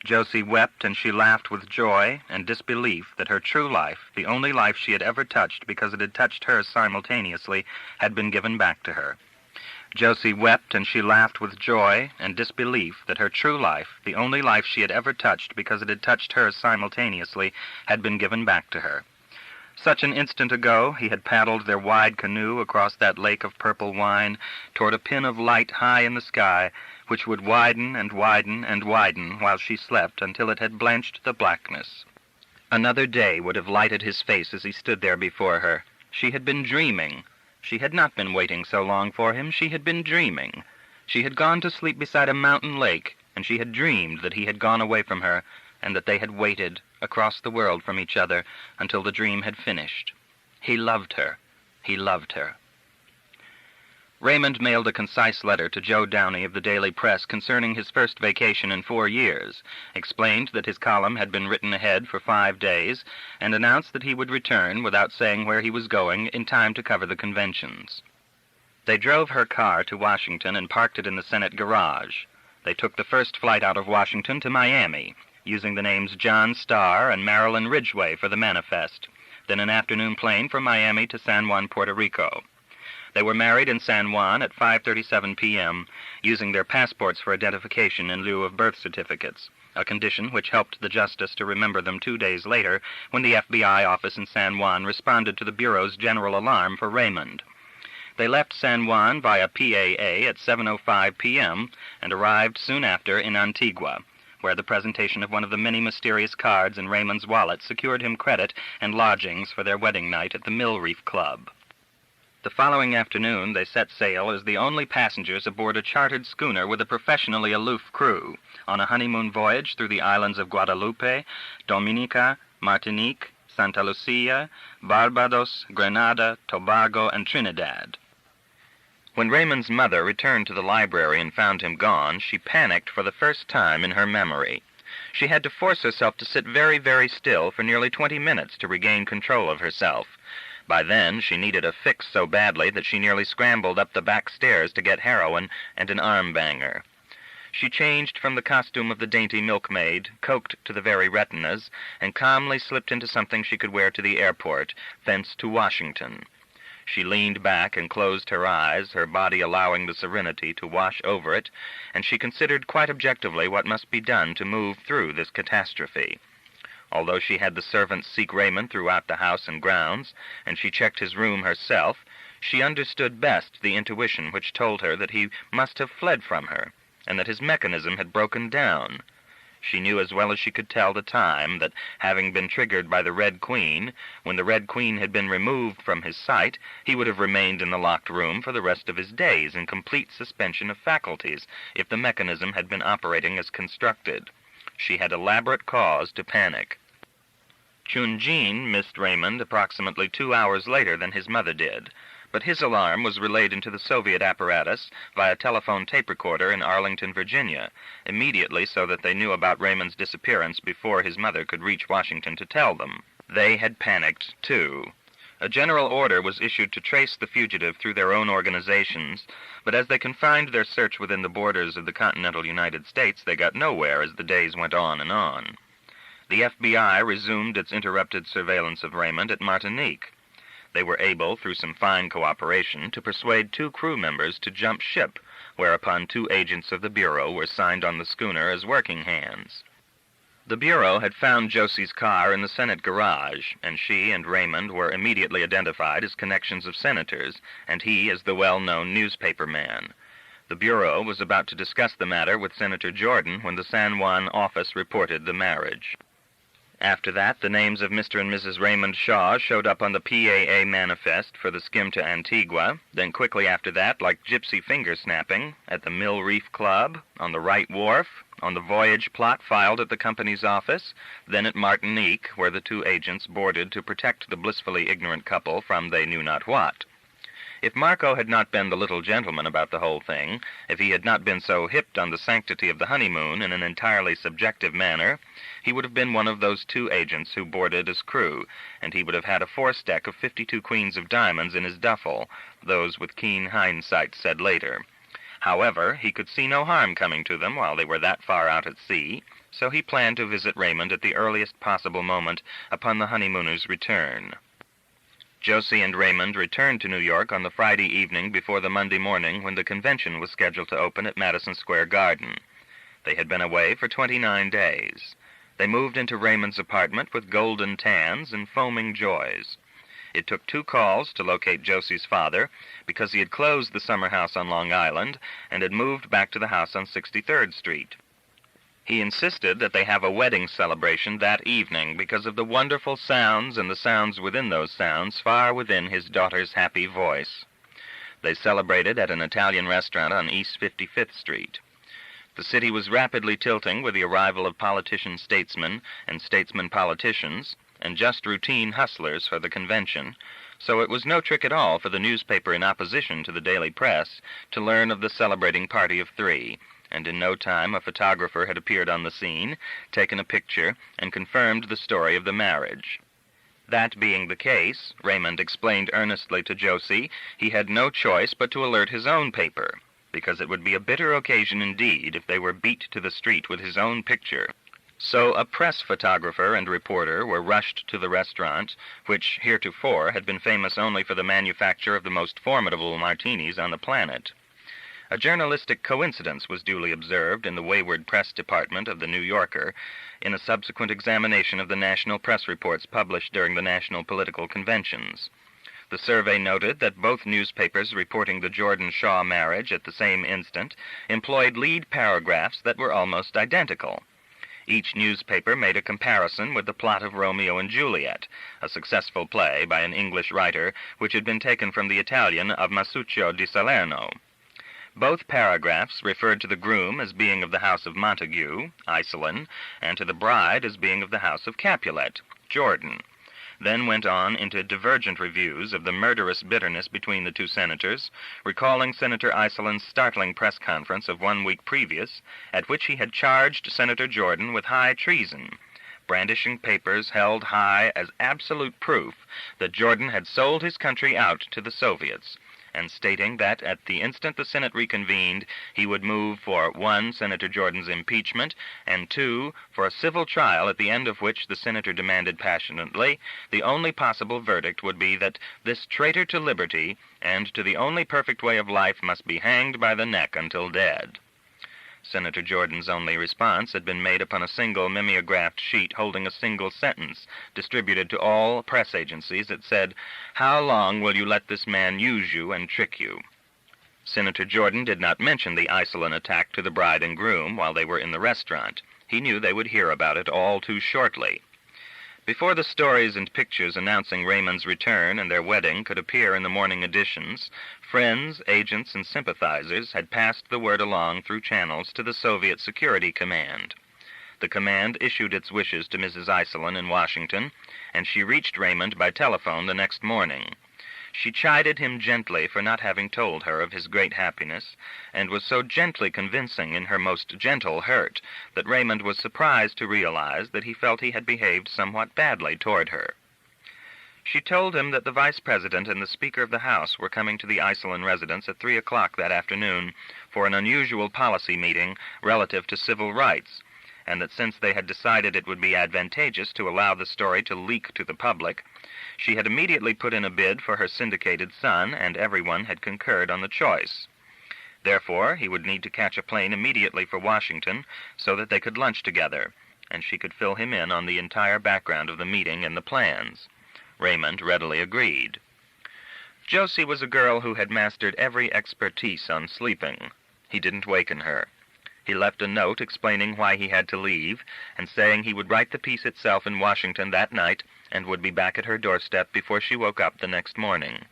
S1: Josie wept and she laughed with joy and disbelief that her true life, the only life she had ever touched because it had touched her simultaneously, had been given back to her. Josie wept and she laughed with joy and disbelief that her true life, the only life she had ever touched because it had touched her simultaneously, had been given back to her. Such an instant ago he had paddled their wide canoe across that lake of purple wine toward a pin of light high in the sky, which would widen and widen and widen while she slept until it had blanched the blackness. Another day would have lighted his face as he stood there before her. She had been dreaming. She had not been waiting so long for him. She had been dreaming. She had gone to sleep beside a mountain lake, and she had dreamed that he had gone away from her, and that they had waited across the world from each other until the dream had finished. He loved her. He loved her. Raymond mailed a concise letter to Joe Downey of the Daily Press concerning his first vacation in 4 years, explained that his column had been written ahead for 5 days, and announced that he would return, without saying where he was going, in time to cover the conventions. They drove her car to Washington and parked it in the Senate garage. They took the first flight out of Washington to Miami, using the names John Starr and Marilyn Ridgway for the manifest, then an afternoon plane from Miami to San Juan, Puerto Rico. They were married in San Juan at 5:37 p.m., using their passports for identification in lieu of birth certificates, a condition which helped the justice to remember them 2 days later when the FBI office in San Juan responded to the Bureau's general alarm for Raymond. They left San Juan via PAA at 7:05 p.m. and arrived soon after in Antigua, where the presentation of one of the many mysterious cards in Raymond's wallet secured him credit and lodgings for their wedding night at the Mill Reef Club. The following afternoon they set sail as the only passengers aboard a chartered schooner with a professionally aloof crew, on a honeymoon voyage through the islands of Guadalupe, Dominica, Martinique, Santa Lucia, Barbados, Grenada, Tobago, and Trinidad. When Raymond's mother returned to the library and found him gone, she panicked for the first time in her memory. She had to force herself to sit very, very still for nearly 20 minutes to regain control of herself. By then, she needed a fix so badly that she nearly scrambled up the back stairs to get heroin and an arm-banger. She changed from the costume of the dainty milkmaid, coked to the very retinas, and calmly slipped into something she could wear to the airport, thence to Washington. She leaned back and closed her eyes, her body allowing the serenity to wash over it, and she considered quite objectively what must be done to move through this catastrophe. Although she had the servants seek Raymond throughout the house and grounds, and she checked his room herself, she understood best the intuition which told her that he must have fled from her, and that his mechanism had broken down. She knew as well as she could tell the time that, having been triggered by the Red Queen, when the Red Queen had been removed from his sight, he would have remained in the locked room for the rest of his days in complete suspension of faculties, if the mechanism had been operating as constructed. She had elaborate cause to panic. Chun-Jin missed Raymond approximately 2 hours later than his mother did, but his alarm was relayed into the Soviet apparatus via telephone tape recorder in Arlington, Virginia, immediately, so that they knew about Raymond's disappearance before his mother could reach Washington to tell them. They had panicked, too. A general order was issued to trace the fugitive through their own organizations, but as they confined their search within the borders of the continental United States, they got nowhere as the days went on and on. The FBI resumed its interrupted surveillance of Raymond at Martinique. They were able, through some fine cooperation, to persuade 2 crew members to jump ship, whereupon 2 agents of the Bureau were signed on the schooner as working hands. The Bureau had found Josie's car in the Senate garage, and she and Raymond were immediately identified as connections of senators, and he as the well-known newspaper man. The Bureau was about to discuss the matter with Senator Jordan when the San Juan office reported the marriage. After that, the names of Mr. and Mrs. Raymond Shaw showed up on the PAA manifest for the skim to Antigua, then quickly after that, like gypsy finger-snapping, at the Mill Reef Club, on the Wright Wharf, on the voyage plot filed at the company's office, then at Martinique, where the 2 agents boarded to protect the blissfully ignorant couple from they knew not what. If Marco had not been the little gentleman about the whole thing, if he had not been so hipped on the sanctity of the honeymoon in an entirely subjective manner, he would have been one of those 2 agents who boarded as crew, and he would have had a 4-stack of 52 queens of diamonds in his duffel, those with keen hindsight said later. However, he could see no harm coming to them while they were that far out at sea, so he planned to visit Raymond at the earliest possible moment upon the honeymooners' return. Josie and Raymond returned to New York on the Friday evening before the Monday morning when the convention was scheduled to open at Madison Square Garden. They had been away for 29 days. They moved into Raymond's apartment with golden tans and foaming joys. It took 2 calls to locate Josie's father, because he had closed the summer house on Long Island and had moved back to the house on 63rd Street. He insisted that they have a wedding celebration that evening because of the wonderful sounds and the sounds within those sounds far within his daughter's happy voice. They celebrated at an Italian restaurant on East 55th Street. The city was rapidly tilting with the arrival of politician-statesmen and statesmen-politicians, and just routine hustlers for the convention, so it was no trick at all for the newspaper in opposition to the daily press to learn of the celebrating party of 3, and in no time a photographer had appeared on the scene, taken a picture, and confirmed the story of the marriage. That being the case, Raymond explained earnestly to Josie he had no choice but to alert his own paper, because it would be a bitter occasion indeed if they were beat to the street with his own picture. So a press photographer and reporter were rushed to the restaurant, which heretofore had been famous only for the manufacture of the most formidable martinis on the planet. A journalistic coincidence was duly observed in the wayward press department of the New Yorker in a subsequent examination of the national press reports published during the national political conventions. The survey noted that both newspapers reporting the Jordan-Shaw marriage at the same instant employed lead paragraphs that were almost identical. Each newspaper made a comparison with the plot of Romeo and Juliet, a successful play by an English writer which had been taken from the Italian of Masuccio di Salerno. Both paragraphs referred to the groom as being of the house of Montague, Iselin, and to the bride as being of the house of Capulet, Jordan, then went on into divergent reviews of the murderous bitterness between the two senators, recalling Senator Iselin's startling press conference of 1 week previous, at which he had charged Senator Jordan with high treason, brandishing papers held high as absolute proof that Jordan had sold his country out to the Soviets, and stating that at the instant the Senate reconvened, he would move for 1, Senator Jordan's impeachment, and 2, for a civil trial at the end of which the senator demanded passionately, the only possible verdict would be that this traitor to liberty and to the only perfect way of life must be hanged by the neck until dead. Senator Jordan's only response had been made upon a single mimeographed sheet holding a single sentence, distributed to all press agencies. It said, "How long will you let this man use you and trick you?" Senator Jordan did not mention the Iselin attack to the bride and groom while they were in the restaurant. He knew they would hear about it all too shortly. Before the stories and pictures announcing Raymond's return and their wedding could appear in the morning editions, friends, agents, and sympathizers had passed the word along through channels to the Soviet Security Command. The command issued its wishes to Mrs. Iselin in Washington, and she reached Raymond by telephone the next morning. She chided him gently for not having told her of his great happiness, and was so gently convincing in her most gentle hurt that Raymond was surprised to realize that he felt he had behaved somewhat badly toward her. She told him that the Vice President and the Speaker of the House were coming to the Iselin residence at 3 o'clock that afternoon for an unusual policy meeting relative to civil rights, and that since they had decided it would be advantageous to allow the story to leak to the public, she had immediately put in a bid for her syndicated son, and everyone had concurred on the choice. Therefore, he would need to catch a plane immediately for Washington so that they could lunch together, and she could fill him in on the entire background of the meeting and the plans. Raymond readily agreed. Josie was a girl who had mastered every expertise on sleeping. He didn't waken her. He left a note explaining why he had to leave, and saying he would write the piece itself in Washington that night and would be back at her doorstep before she woke up the next morning.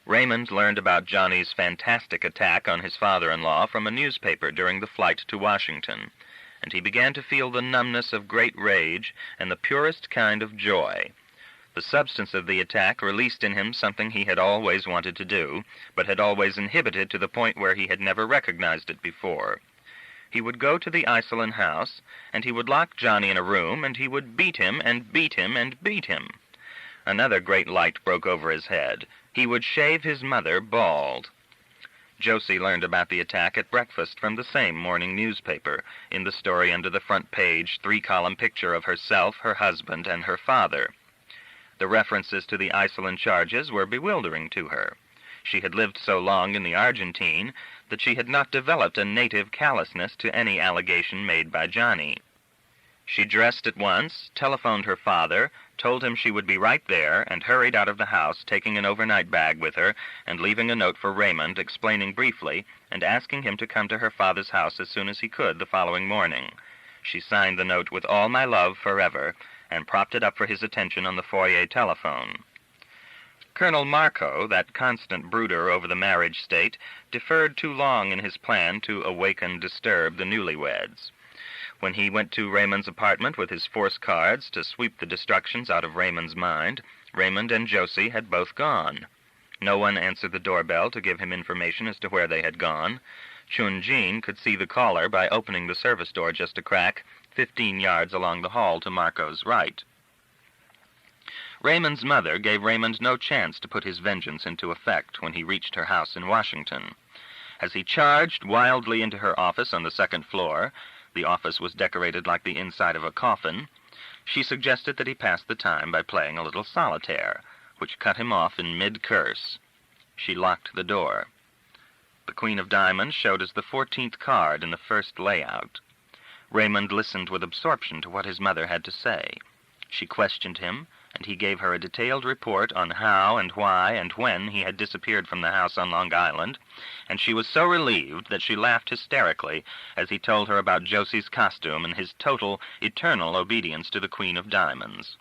S1: Raymond learned about Johnny's fantastic attack on his father-in-law from a newspaper during the flight to Washington, and he began to feel the numbness of great rage and the purest kind of joy. The substance of the attack released in him something he had always wanted to do, but had always inhibited to the point where he had never recognized it before. He would go to the Iselin house, and he would lock Johnny in a room, and he would beat him and beat him and beat him. Another great light broke over his head. He would shave his mother bald. Josie learned about the attack at breakfast from the same morning newspaper, in the story under the front page 3-column picture of herself, her husband, and her father. The references to the Iselin charges were bewildering to her. She had lived so long in the Argentine that she had not developed a native callousness to any allegation made by Johnny. She dressed at once, telephoned her father, told him she would be right there, and hurried out of the house, taking an overnight bag with her, and leaving a note for Raymond, explaining briefly, and asking him to come to her father's house as soon as he could the following morning. She signed the note "With all my love, forever," and propped it up for his attention on the foyer telephone. Colonel Marco, that constant brooder over the marriage state, deferred too long in his plan to disturb the newlyweds. When he went to Raymond's apartment with his force cards to sweep the destructions out of Raymond's mind, Raymond and Josie had both gone. No one answered the doorbell to give him information as to where they had gone. Chun-Jin could see the caller by opening the service door just a crack, 15 yards along the hall to Marco's right. Raymond's mother gave Raymond no chance to put his vengeance into effect when he reached her house in Washington. As he charged wildly into her office on the second floor, the office was decorated like the inside of a coffin, she suggested that he pass the time by playing a little solitaire, which cut him off in mid-curse. She locked the door. The Queen of Diamonds showed as the 14th card in the first layout. Raymond listened with absorption to what his mother had to say. She questioned him, and he gave her a detailed report on how and why and when he had disappeared from the house on Long Island, and she was so relieved that she laughed hysterically as he told her about Josie's costume and his total, eternal obedience to the Queen of Diamonds.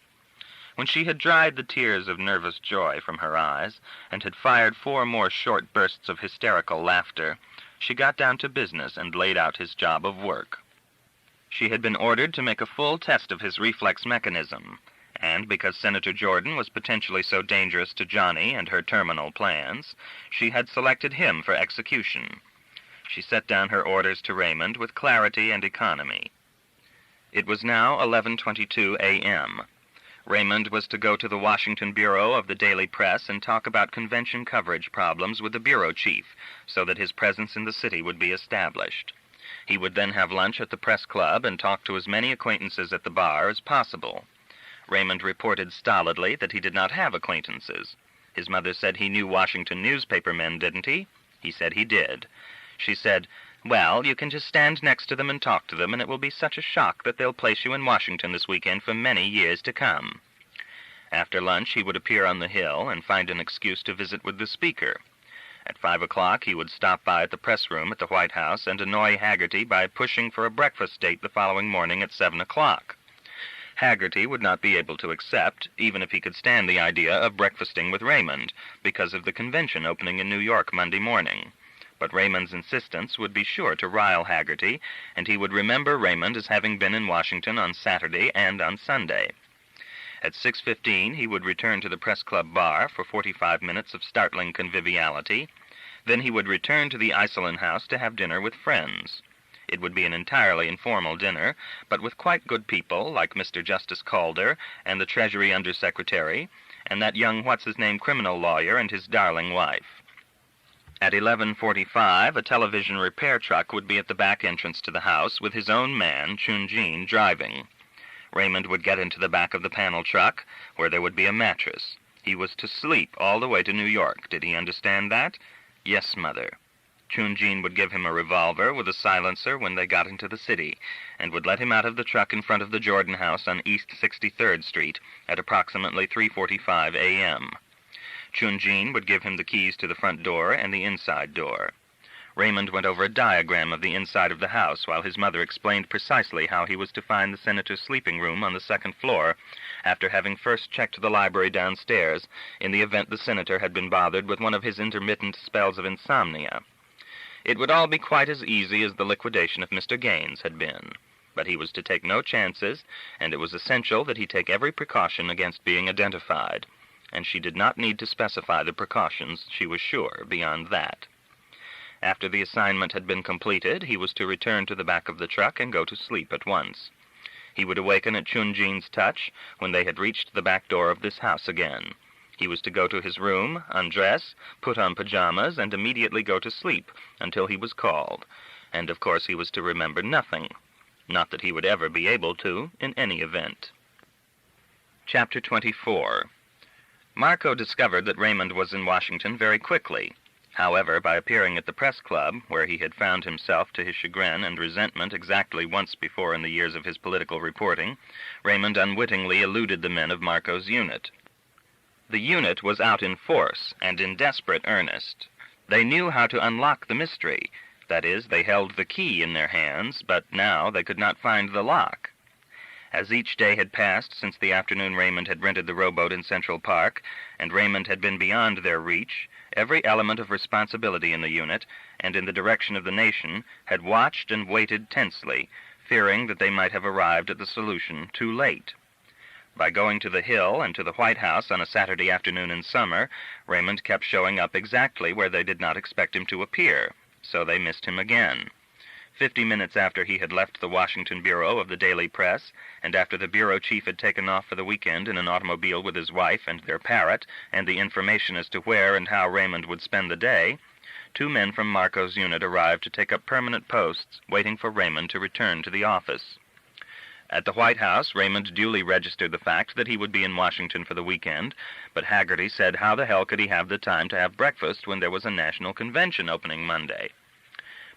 S1: When she had dried the tears of nervous joy from her eyes, and had fired 4 more short bursts of hysterical laughter, she got down to business and laid out his job of work. She had been ordered to make a full test of his reflex mechanism, and because Senator Jordan was potentially so dangerous to Johnny and her terminal plans, she had selected him for execution. She set down her orders to Raymond with clarity and economy. It was now 11:22 a.m. Raymond was to go to the Washington Bureau of the Daily Press and talk about convention coverage problems with the bureau chief, so that his presence in the city would be established. He would then have lunch at the press club and talk to as many acquaintances at the bar as possible. Raymond reported stolidly that he did not have acquaintances. His mother said he knew Washington newspaper men, didn't he? He said he did. She said, "Well, you can just stand next to them and talk to them, and it will be such a shock that they'll place you in Washington this weekend for many years to come." After lunch, he would appear on the Hill and find an excuse to visit with the Speaker. At 5 o'clock, he would stop by at the press room at the White House and annoy Haggerty by pushing for a breakfast date the following morning at 7 o'clock. Haggerty would not be able to accept, even if he could stand the idea of breakfasting with Raymond, because of the convention opening in New York Monday morning. But Raymond's insistence would be sure to rile Haggerty, and he would remember Raymond as having been in Washington on Saturday and on Sunday. At 6:15, he would return to the Press Club bar for 45 minutes of startling conviviality. Then he would return to the Iselin house to have dinner with friends. It would be an entirely informal dinner, but with quite good people like Mr. Justice Calder and the Treasury Undersecretary, and that young what's-his-name criminal lawyer and his darling wife. At 11:45, a television repair truck would be at the back entrance to the house with his own man, Chun-Jin, driving. Raymond would get into the back of the panel truck, where there would be a mattress. He was to sleep all the way to New York. Did he understand that? Yes, Mother. Chun-Jin would give him a revolver with a silencer when they got into the city, and would let him out of the truck in front of the Jordan house on East 63rd Street at approximately 3:45 a.m. Chun-Jin would give him the keys to the front door and the inside door. Raymond went over a diagram of the inside of the house while his mother explained precisely how he was to find the senator's sleeping room on the second floor, after having first checked the library downstairs in the event the senator had been bothered with one of his intermittent spells of insomnia. It would all be quite as easy as the liquidation of Mr. Gaines had been, but he was to take no chances, and it was essential that he take every precaution against being identified, and she did not need to specify the precautions, she was sure, beyond that. After the assignment had been completed, he was to return to the back of the truck and go to sleep at once. He would awaken at Chun-Jin's touch when they had reached the back door of this house again. He was to go to his room, undress, put on pajamas, and immediately go to sleep until he was called, and of course he was to remember nothing. Not that he would ever be able to, in any event. Chapter 24. Marco discovered that Raymond was in Washington very quickly. However, by appearing at the press club, where he had found himself to his chagrin and resentment exactly once before in the years of his political reporting, Raymond unwittingly eluded the men of Marco's unit. The unit was out in force and in desperate earnest. They knew how to unlock the mystery. That is, they held the key in their hands, but now they could not find the lock. As each day had passed since the afternoon Raymond had rented the rowboat in Central Park, and Raymond had been beyond their reach, every element of responsibility in the unit, and in the direction of the nation, had watched and waited tensely, fearing that they might have arrived at the solution too late. By going to the Hill and to the White House on a Saturday afternoon in summer, Raymond kept showing up exactly where they did not expect him to appear, so they missed him again. 50 minutes after he had left the Washington Bureau of the Daily Press, and after the bureau chief had taken off for the weekend in an automobile with his wife and their parrot, and the information as to where and how Raymond would spend the day, 2 men from Marco's unit arrived to take up permanent posts, waiting for Raymond to return to the office. At the White House, Raymond duly registered the fact that he would be in Washington for the weekend, but Haggerty said how the hell could he have the time to have breakfast when there was a national convention opening Monday?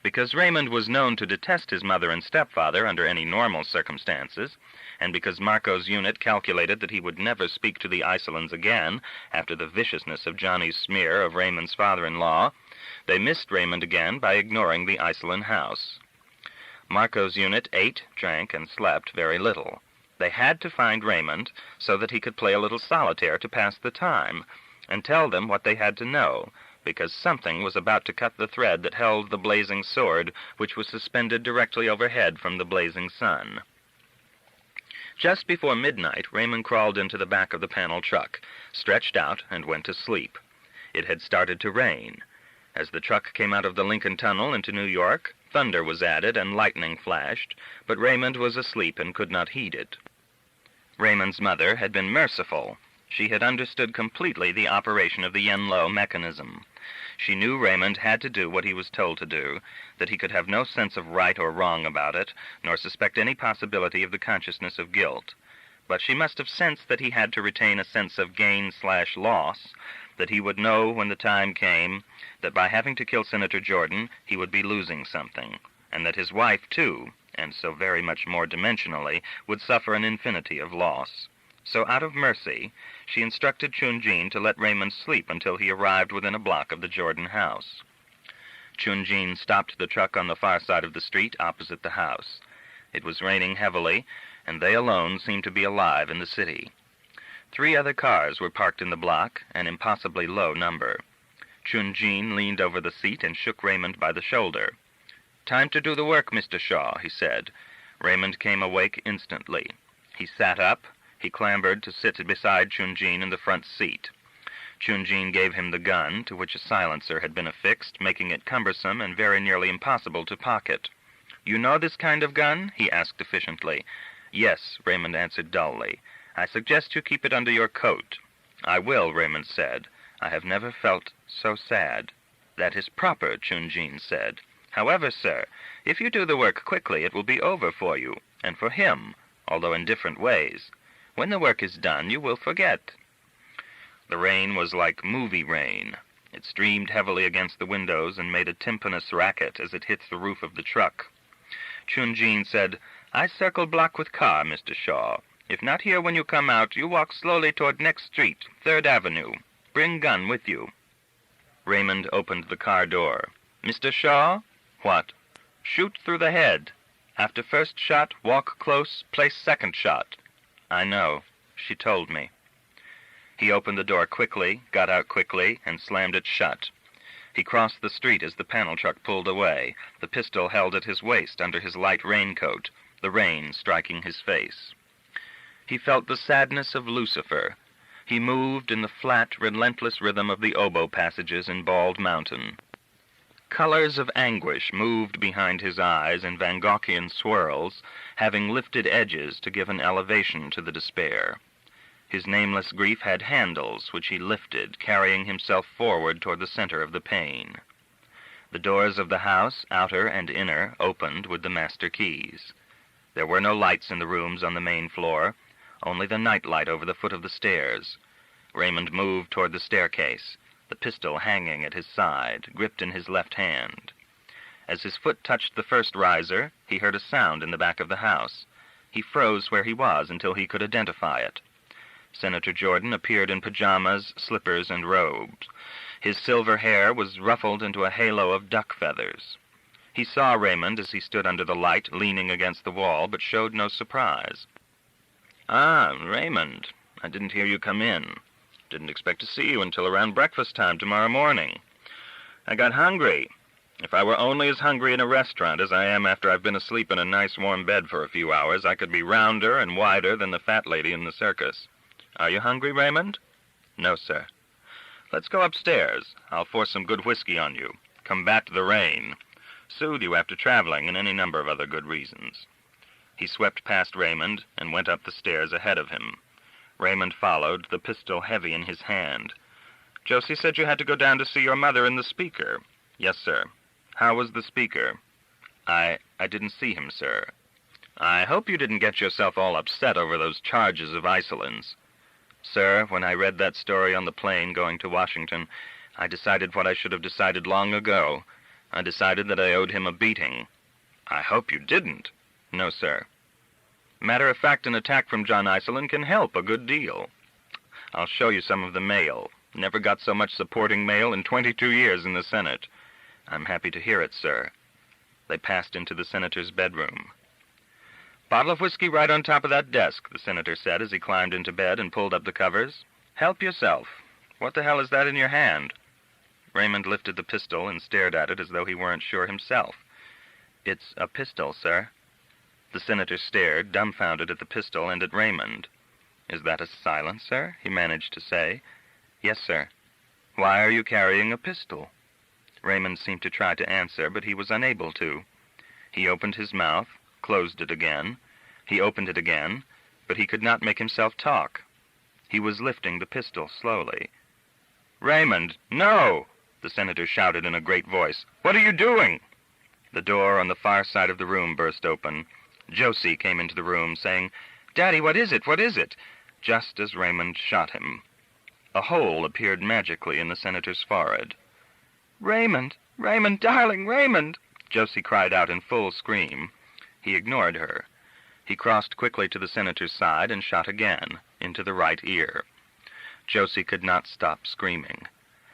S1: Because Raymond was known to detest his mother and stepfather under any normal circumstances, and because Marco's unit calculated that he would never speak to the Isolines again after the viciousness of Johnny's smear of Raymond's father-in-law, they missed Raymond again by ignoring the Isoline house. Marco's unit ate, drank, and slept very little. They had to find Raymond so that he could play a little solitaire to pass the time, and tell them what they had to know, because something was about to cut the thread that held the blazing sword, which was suspended directly overhead from the blazing sun. Just before midnight, Raymond crawled into the back of the panel truck, stretched out, and went to sleep. It had started to rain. As the truck came out of the Lincoln Tunnel into New York, thunder was added and lightning flashed, but Raymond was asleep and could not heed it. Raymond's mother had been merciful. She had understood completely the operation of the Yen-Lo mechanism. She knew Raymond had to do what he was told to do, that he could have no sense of right or wrong about it, nor suspect any possibility of the consciousness of guilt. But she must have sensed that he had to retain a sense of gain/loss, that he would know when the time came that by having to kill Senator Jordan he would be losing something, and that his wife, too, and so very much more dimensionally, would suffer an infinity of loss. So out of mercy, she instructed Chun-Jin to let Raymond sleep until he arrived within a block of the Jordan house. Chun-Jin stopped the truck on the far side of the street opposite the house. It was raining heavily, and they alone seemed to be alive in the city. 3 other cars were parked in the block, an impossibly low number. Chun-Jin leaned over the seat and shook Raymond by the shoulder. "Time to do the work, Mr. Shaw," he said. Raymond came awake instantly. He sat up. He clambered to sit beside Chun-Jin in the front seat. Chun-Jin gave him the gun, to which a silencer had been affixed, making it cumbersome and very nearly impossible to pocket. "You know this kind of gun?" he asked efficiently. "Yes," Raymond answered dully. "I suggest you keep it under your coat." "I will," Raymond said. "I have never felt so sad." "That is proper," Chun-Jin said. "However, sir, if you do the work quickly, it will be over for you, and for him, although in different ways. When the work is done, you will forget." The rain was like movie rain. It streamed heavily against the windows and made a timpanous racket as it hit the roof of the truck. Chun-Jin said, "I circle block with car, Mr. Shaw. If not here when you come out, you walk slowly toward next street, 3rd Avenue. Bring gun with you." Raymond opened the car door. "Mr. Shaw?" "What?" "Shoot through the head. After first shot, walk close, place second shot." "I know. She told me." He opened the door quickly, got out quickly, and slammed it shut. He crossed the street as the panel truck pulled away, the pistol held at his waist under his light raincoat, the rain striking his face. He felt the sadness of Lucifer. He moved in the flat, relentless rhythm of the oboe passages in Bald Mountain. Colors of anguish moved behind his eyes in Van Goghian swirls, having lifted edges to give an elevation to the despair. His nameless grief had handles which he lifted, carrying himself forward toward the center of the pain. The doors of the house, outer and inner, opened with the master keys. There were no lights in the rooms on the main floor, only the night light over the foot of the stairs. Raymond moved toward the staircase, the pistol hanging at his side, gripped in his left hand. As his foot touched the first riser, he heard a sound in the back of the house. He froze where he was until he could identify it. Senator Jordan appeared in pajamas, slippers, and robes. His silver hair was ruffled into a halo of duck feathers. He saw Raymond as he stood under the light, leaning against the wall, but showed no surprise. "Ah, Raymond, I didn't hear you come in. Didn't expect to see you until around breakfast time tomorrow morning. I got hungry. If I were only as hungry in a restaurant as I am after I've been asleep in a nice warm bed for a few hours, I could be rounder and wider than the fat lady in the circus. Are you hungry, Raymond?" "No, sir." "Let's go upstairs. I'll force some good whiskey on you. Combat the rain. Soothe you after traveling, and any number of other good reasons." He swept past Raymond and went up the stairs ahead of him. Raymond followed, the pistol heavy in his hand. "Josie said you had to go down to see your mother in the speaker." "Yes, sir." "How was the speaker?" I didn't see him, sir." "I hope you didn't get yourself all upset over those charges of Isolines." "Sir, when I read that story on the plane going to Washington, I decided what I should have decided long ago, I decided that I owed him a beating." "I hope you didn't." "No, sir. Matter of fact, an attack from John Iceland can help a good deal. I'll show you some of the mail. Never got so much supporting mail in 22 years in the Senate." "I'm happy to hear it, sir." They passed into the senator's bedroom. "Bottle of whiskey right on top of that desk," the senator said as he climbed into bed and pulled up the covers. "Help yourself. What the hell is that in your hand?" Raymond lifted the pistol and stared at it as though he weren't sure himself. "It's a pistol, sir." The senator stared, dumbfounded at the pistol and at Raymond. "Is that a silencer?" he managed to say. "Yes, sir." "Why are you carrying a pistol?" Raymond seemed to try to answer, but he was unable to. He opened his mouth, closed it again. He opened it again, but he could not make himself talk. He was lifting the pistol slowly. "Raymond, no!" the senator shouted in a great voice. "What are you doing?" The door on the far side of the room burst open. Josie came into the room, saying, "Daddy, what is it? What is it?" just as Raymond shot him. A hole appeared magically in the senator's forehead. "Raymond! Raymond, darling, Raymond!" Josie cried out in full scream. He ignored her. He crossed quickly to the senator's side and shot again, into the right ear. Josie could not stop screaming.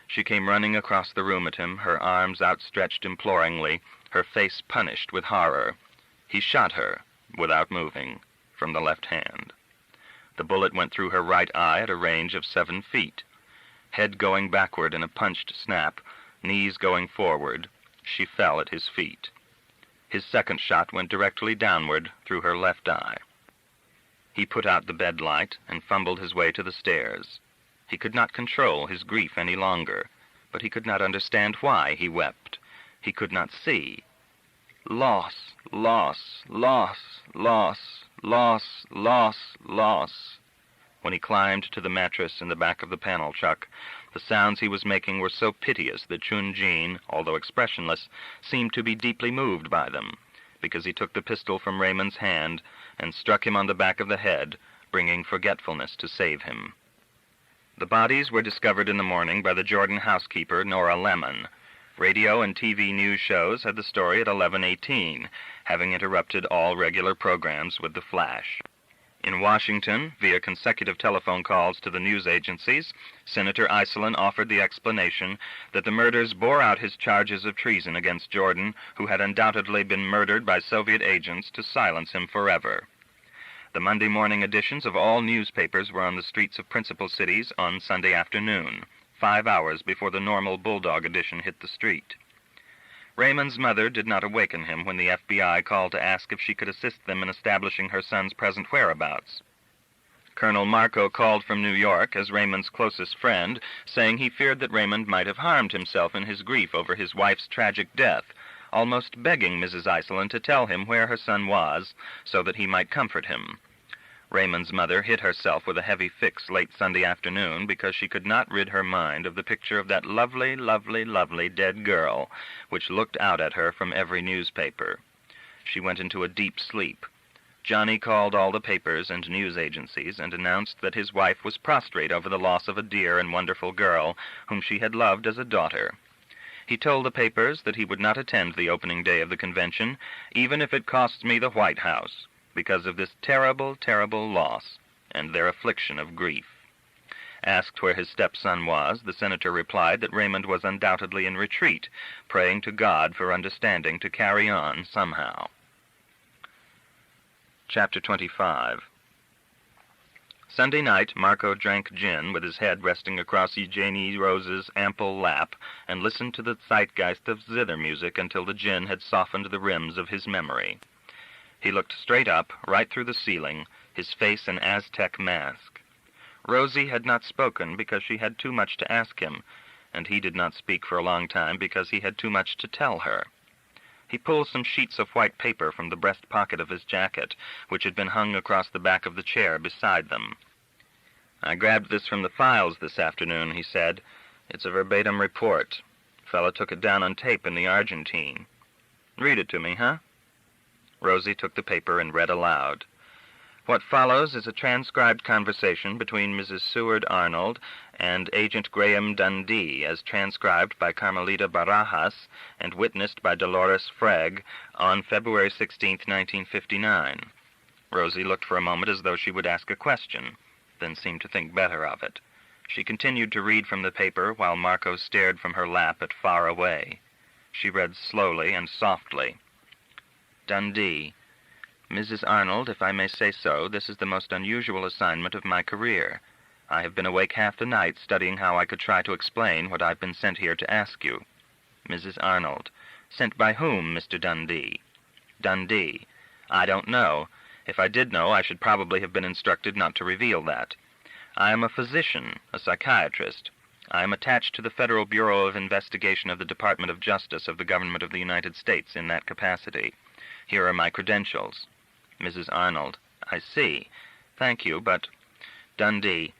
S1: She came running across the room at him, her arms outstretched imploringly, her face punished with horror. He shot her, without moving, from the left hand. The bullet went through her right eye at a range of 7 feet. Head going backward in a punched snap, knees going forward, she fell at his feet. His second shot went directly downward through her left eye. He put out the bed light and fumbled his way to the stairs. He could not control his grief any longer, but he could not understand why he wept. He could not see. Loss, loss, loss, loss, loss, loss, loss. When he climbed to the mattress in the back of the panel truck, the sounds he was making were so piteous that Chun-Jin, although expressionless, seemed to be deeply moved by them, because he took the pistol from Raymond's hand and struck him on the back of the head, bringing forgetfulness to save him. The bodies were discovered in the morning by the Jordan housekeeper, Nora Lemon. Radio and TV news shows had the story at 11:18, having interrupted all regular programs with the flash. In Washington, via consecutive telephone calls to the news agencies, Senator Iceland offered the explanation that the murders bore out his charges of treason against Jordan, who had undoubtedly been murdered by Soviet agents to silence him forever. The Monday morning editions of all newspapers were on the streets of principal cities on Sunday afternoon, 5 hours before the normal Bulldog edition hit the street. Raymond's mother did not awaken him when the FBI called to ask if she could assist them in establishing her son's present whereabouts. Colonel Marco called from New York as Raymond's closest friend, saying he feared that Raymond might have harmed himself in his grief over his wife's tragic death, almost begging Mrs. Iceland to tell him where her son was so that he might comfort him. Raymond's mother hit herself with a heavy fix late Sunday afternoon because she could not rid her mind of the picture of that lovely, lovely, lovely dead girl which looked out at her from every newspaper. She went into a deep sleep. Johnny called all the papers and news agencies and announced that his wife was prostrate over the loss of a dear and wonderful girl whom she had loved as a daughter. He told the papers that he would not attend the opening day of the convention, even if it costs me the White House, because of this terrible, terrible loss and their affliction of grief. Asked where his stepson was, the senator replied that Raymond was undoubtedly in retreat, praying to God for understanding to carry on somehow. Chapter 25. Sunday night, Marco drank gin with his head resting across Eugenie Rose's ample lap and listened to the zeitgeist of zither music until the gin had softened the rims of his memory. He looked straight up, right through the ceiling, his face an Aztec mask. Rosie had not spoken because she had too much to ask him, and he did not speak for a long time because he had too much to tell her. He pulled some sheets of white paper from the breast pocket of his jacket, which had been hung across the back of the chair beside them. "I grabbed this from the files this afternoon," he said. "It's a verbatim report. Fellow took it down on tape in the Argentine. Read it to me, huh?" Rosie took the paper and read aloud. What follows is a transcribed conversation between Mrs. Seward Arnold and Agent Graham Dundee, as transcribed by Carmelita Barajas and witnessed by Dolores Fregg on February 16, 1959. Rosie looked for a moment as though she would ask a question, then seemed to think better of it. She continued to read from the paper while Marco stared from her lap at far away. She read slowly and softly. Dundee. Mrs. Arnold, if I may say so, this is the most unusual assignment of my career. I have been awake half the night studying how I could try to explain what I've been sent here to ask you. Mrs. Arnold. Sent by whom, Mr. Dundee? Dundee. I don't know. If I did know, I should probably have been instructed not to reveal that. I am a physician, a psychiatrist. I am attached to the Federal Bureau of Investigation of the Department of Justice of the Government of the United States in that capacity. Here are my credentials. Mrs. Arnold. I see. Thank you, but... Dundee.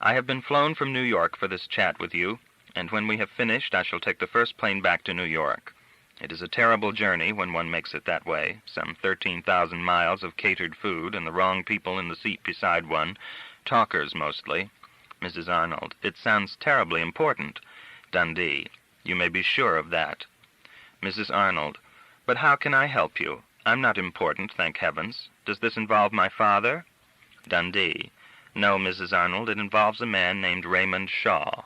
S1: I have been flown from New York for this chat with you, and when we have finished, I shall take the first plane back to New York. It is a terrible journey when one makes it that way, some 13,000 miles of catered food and the wrong people in the seat beside one, talkers mostly. Mrs. Arnold. It sounds terribly important. Dundee. You may be sure of that. Mrs. Arnold. But how can I help you? I'm not important, thank heavens. Does this involve my father? Dundee. No, Mrs. Arnold, it involves a man named Raymond Shaw.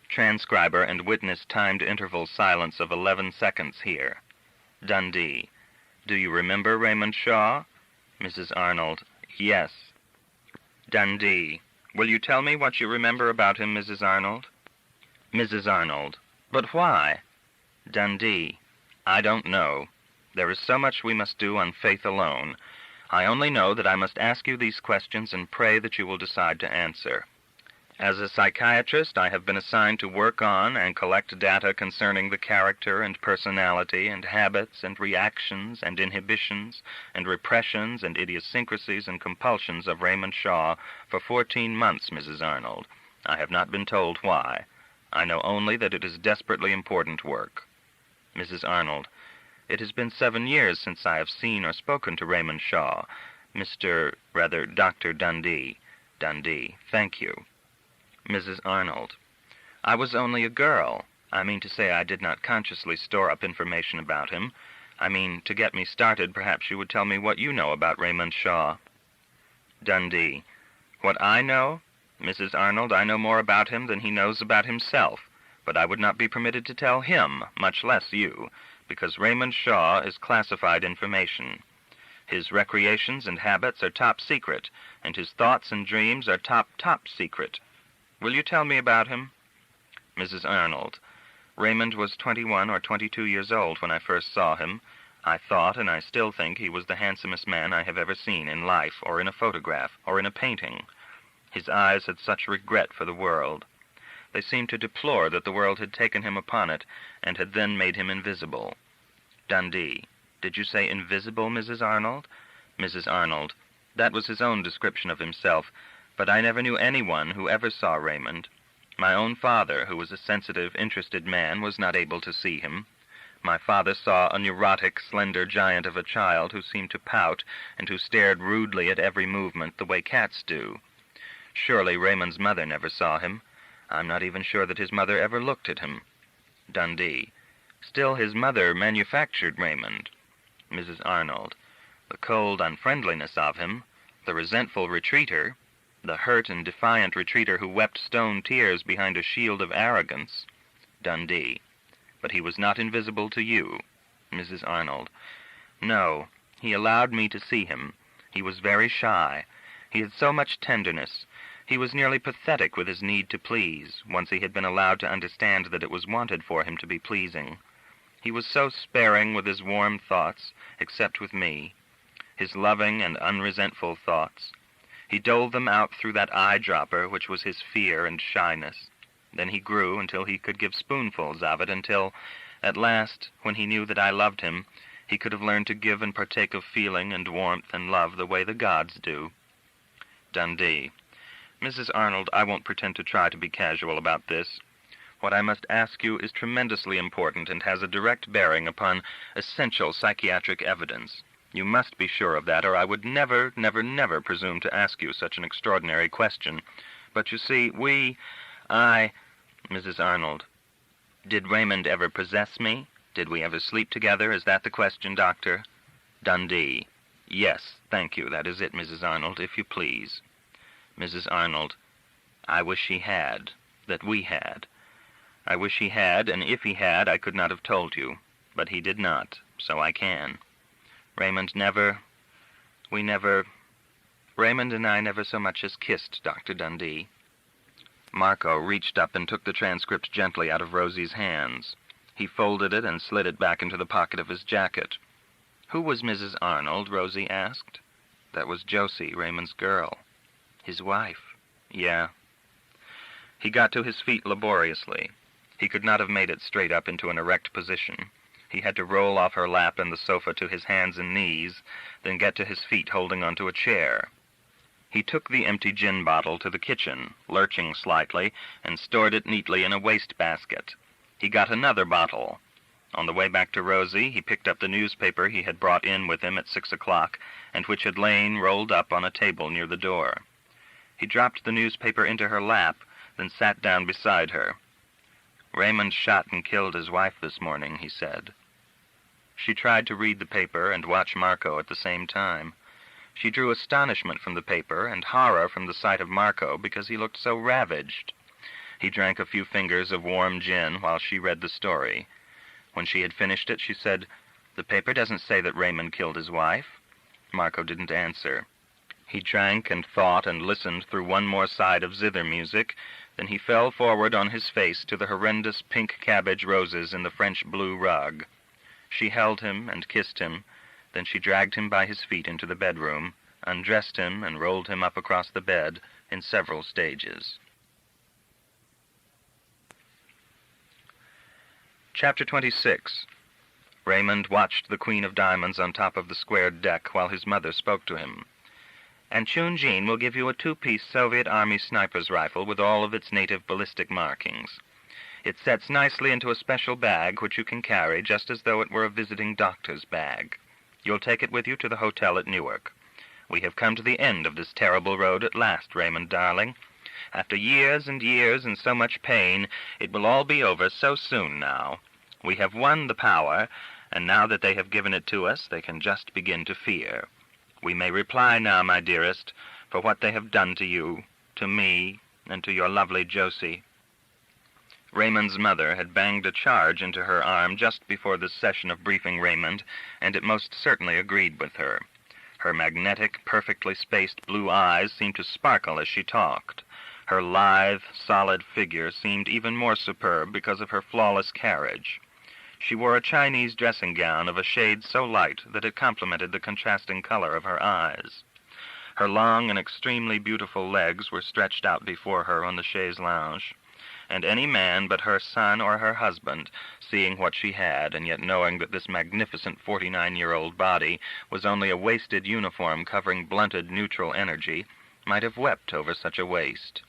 S1: Transcriber and witness timed interval silence of 11 seconds here. Dundee. Do you remember Raymond Shaw? Mrs. Arnold. Yes. Dundee. Will you tell me what you remember about him, Mrs. Arnold? Mrs. Arnold. But why? Dundee. I don't know. There is so much we must do on faith alone. I only know that I must ask you these questions and pray that you will decide to answer. As a psychiatrist, I have been assigned to work on and collect data concerning the character and personality and habits and reactions and inhibitions and repressions and idiosyncrasies and compulsions of Raymond Shaw for 14 months, Mrs. Arnold. I have not been told why. I know only that it is desperately important work. Mrs. Arnold. It has been 7 years since I have seen or spoken to Raymond Shaw. Dr. Dundee. Dundee. Thank you. Mrs. Arnold. I was only a girl. I mean to say I did not consciously store up information about him. I mean, to get me started, perhaps you would tell me what you know about Raymond Shaw. Dundee. What I know? Mrs. Arnold, I know more about him than he knows about himself, but I would not be permitted to tell him, much less you, because Raymond Shaw is classified information. His recreations and habits are top secret, and his thoughts and dreams are top secret. Will you tell me about him? Mrs. Arnold. Raymond was 21 or 22 years old when I first saw him. I thought, and I still think, he was the handsomest man I have ever seen in life, or in a photograph, or in a painting. His eyes had such regret for the world. They seemed to deplore that the world had taken him upon it, and had then made him invisible. Dundee. Did you say invisible, Mrs. Arnold? Mrs. Arnold. That was his own description of himself, but I never knew anyone who ever saw Raymond. My own father, who was a sensitive, interested man, was not able to see him. My father saw a neurotic, slender giant of a child who seemed to pout and who stared rudely at every movement the way cats do. Surely Raymond's mother never saw him. I'm not even sure that his mother ever looked at him. Dundee. Still, his mother manufactured Raymond. Mrs. Arnold. The cold unfriendliness of him, the resentful retreater, the hurt and defiant retreater who wept stone tears behind a shield of arrogance. Dundee. But he was not invisible to you. Mrs. Arnold. No, he allowed me to see him. He was very shy. He had so much tenderness. He was nearly pathetic with his need to please, once he had been allowed to understand that it was wanted for him to be pleasing. He was so sparing with his warm thoughts, except with me, his loving and unresentful thoughts. He doled them out through that eyedropper which was his fear and shyness. Then he grew until he could give spoonfuls of it, until, at last, when he knew that I loved him, he could have learned to give and partake of feeling and warmth and love the way the gods do. Dundee. Mrs. Arnold, I won't pretend to try to be casual about this. What I must ask you is tremendously important and has a direct bearing upon essential psychiatric evidence. You must be sure of that, or I would never, never, never presume to ask you such an extraordinary question. But you see, Mrs. Arnold, did Raymond ever possess me? Did we ever sleep together? Is that the question, Doctor? Dundee. Yes, thank you. That is it, Mrs. Arnold, if you please. Mrs. Arnold. I wish he had. That we had. I wish he had, and if he had, I could not have told you. But he did not, so I can. Raymond and I never so much as kissed, Dr. Dundee. Marco reached up and took the transcript gently out of Rosie's hands. He folded it and slid it back into the pocket of his jacket. Who was Mrs. Arnold? Rosie asked. That was Josie, Raymond's girl. His wife. Yeah. He got to his feet laboriously. He could not have made it straight up into an erect position. He had to roll off her lap and the sofa to his hands and knees, then get to his feet holding onto a chair. He took the empty gin bottle to the kitchen, lurching slightly, and stored it neatly in a wastebasket. He got another bottle. On the way back to Rosie, he picked up the newspaper he had brought in with him at 6 o'clock, and which had lain rolled up on a table near the door. He dropped the newspaper into her lap, then sat down beside her. Raymond shot and killed his wife this morning, he said. She tried to read the paper and watch Marco at the same time. She drew astonishment from the paper and horror from the sight of Marco because he looked so ravaged. He drank a few fingers of warm gin while she read the story. When she had finished it, she said, "The paper doesn't say that Raymond killed his wife." Marco didn't answer. He drank and thought and listened through one more side of zither music, then he fell forward on his face to the horrendous pink cabbage roses in the French blue rug. She held him and kissed him. Then she dragged him by his feet into the bedroom, undressed him, and rolled him up across the bed in several stages. Chapter 26. Raymond watched the Queen of Diamonds on top of the squared deck while his mother spoke to him. "And Chun-Jin will give you a two-piece Soviet Army sniper's rifle with all of its native ballistic markings. It sets nicely into a special bag which you can carry just as though it were a visiting doctor's bag. You'll take it with you to the hotel at Newark. We have come to the end of this terrible road at last, Raymond, darling. After years and years and so much pain, it will all be over so soon now. We have won the power, and now that they have given it to us, they can just begin to fear. We may reply now, my dearest, for what they have done to you, to me, and to your lovely Josie." Raymond's mother had banged a charge into her arm just before this session of briefing Raymond, and it most certainly agreed with her. Her magnetic, perfectly spaced blue eyes seemed to sparkle as she talked. Her lithe, solid figure seemed even more superb because of her flawless carriage. She wore a Chinese dressing gown of a shade so light that it complemented the contrasting color of her eyes. Her long and extremely beautiful legs were stretched out before her on the chaise lounge, and any man but her son or her husband, seeing what she had, and yet knowing that this magnificent 49-year-old body was only a wasted uniform covering blunted neutral energy, might have wept over such a waste.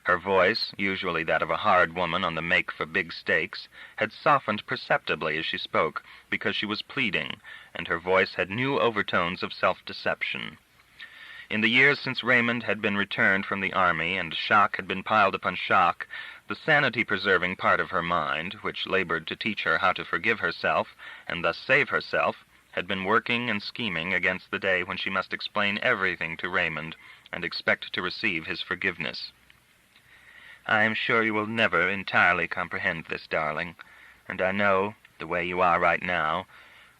S1: Her voice, usually that of a hard woman on the make for big stakes, had softened perceptibly as she spoke, because she was pleading, and her voice had new overtones of self-deception. In the years since Raymond had been returned from the army and shock had been piled upon shock, the sanity-preserving part of her mind, which labored to teach her how to forgive herself and thus save herself, had been working and scheming against the day when she must explain everything to Raymond and expect to receive his forgiveness. "I am sure you will never entirely comprehend this, darling, and I know, the way you are right now,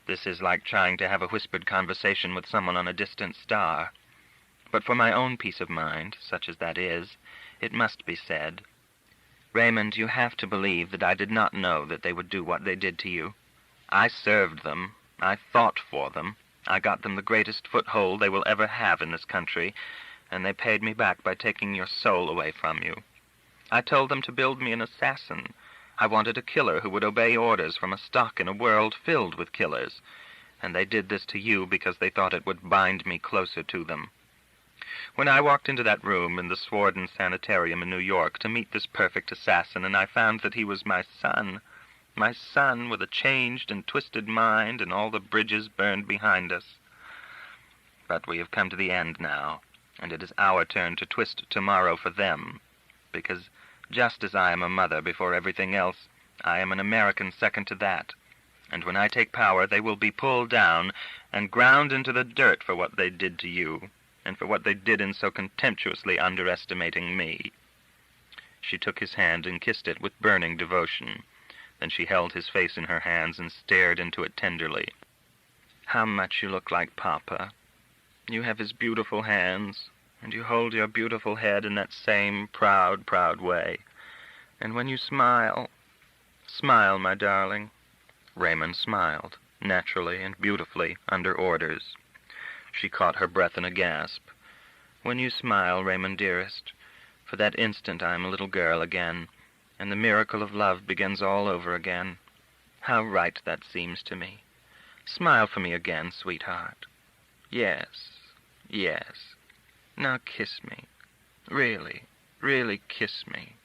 S1: this is like trying to have a whispered conversation with someone on a distant star. But for my own peace of mind, such as that is, it must be said. Raymond, you have to believe that I did not know that they would do what they did to you. I served them. I fought for them. I got them the greatest foothold they will ever have in this country, and they paid me back by taking your soul away from you. I told them to build me an assassin. I wanted a killer who would obey orders from a stock in a world filled with killers, and they did this to you because they thought it would bind me closer to them. When I walked into that room in the Swarden Sanitarium in New York to meet this perfect assassin, and I found that he was my son, My son with a changed and twisted mind and all the bridges burned behind us. But we have come to the end now, and it is our turn to twist tomorrow for them, because just as I am a mother before everything else, I am an American second to that, and when I take power they will be pulled down and ground into the dirt for what they did to you, and for what they did in so contemptuously underestimating me." She took his hand and kissed it with burning devotion. Then she held his face in her hands and stared into it tenderly. "How much you look like Papa. You have his beautiful hands, and you hold your beautiful head in that same proud, proud way. And when you smile, smile, my darling." Raymond smiled, naturally and beautifully, under orders. She caught her breath in a gasp. "When you smile, Raymond dearest, for that instant I am a little girl again, and the miracle of love begins all over again. How right that seems to me. Smile for me again, sweetheart. Yes, yes. Now kiss me. Really, really kiss me."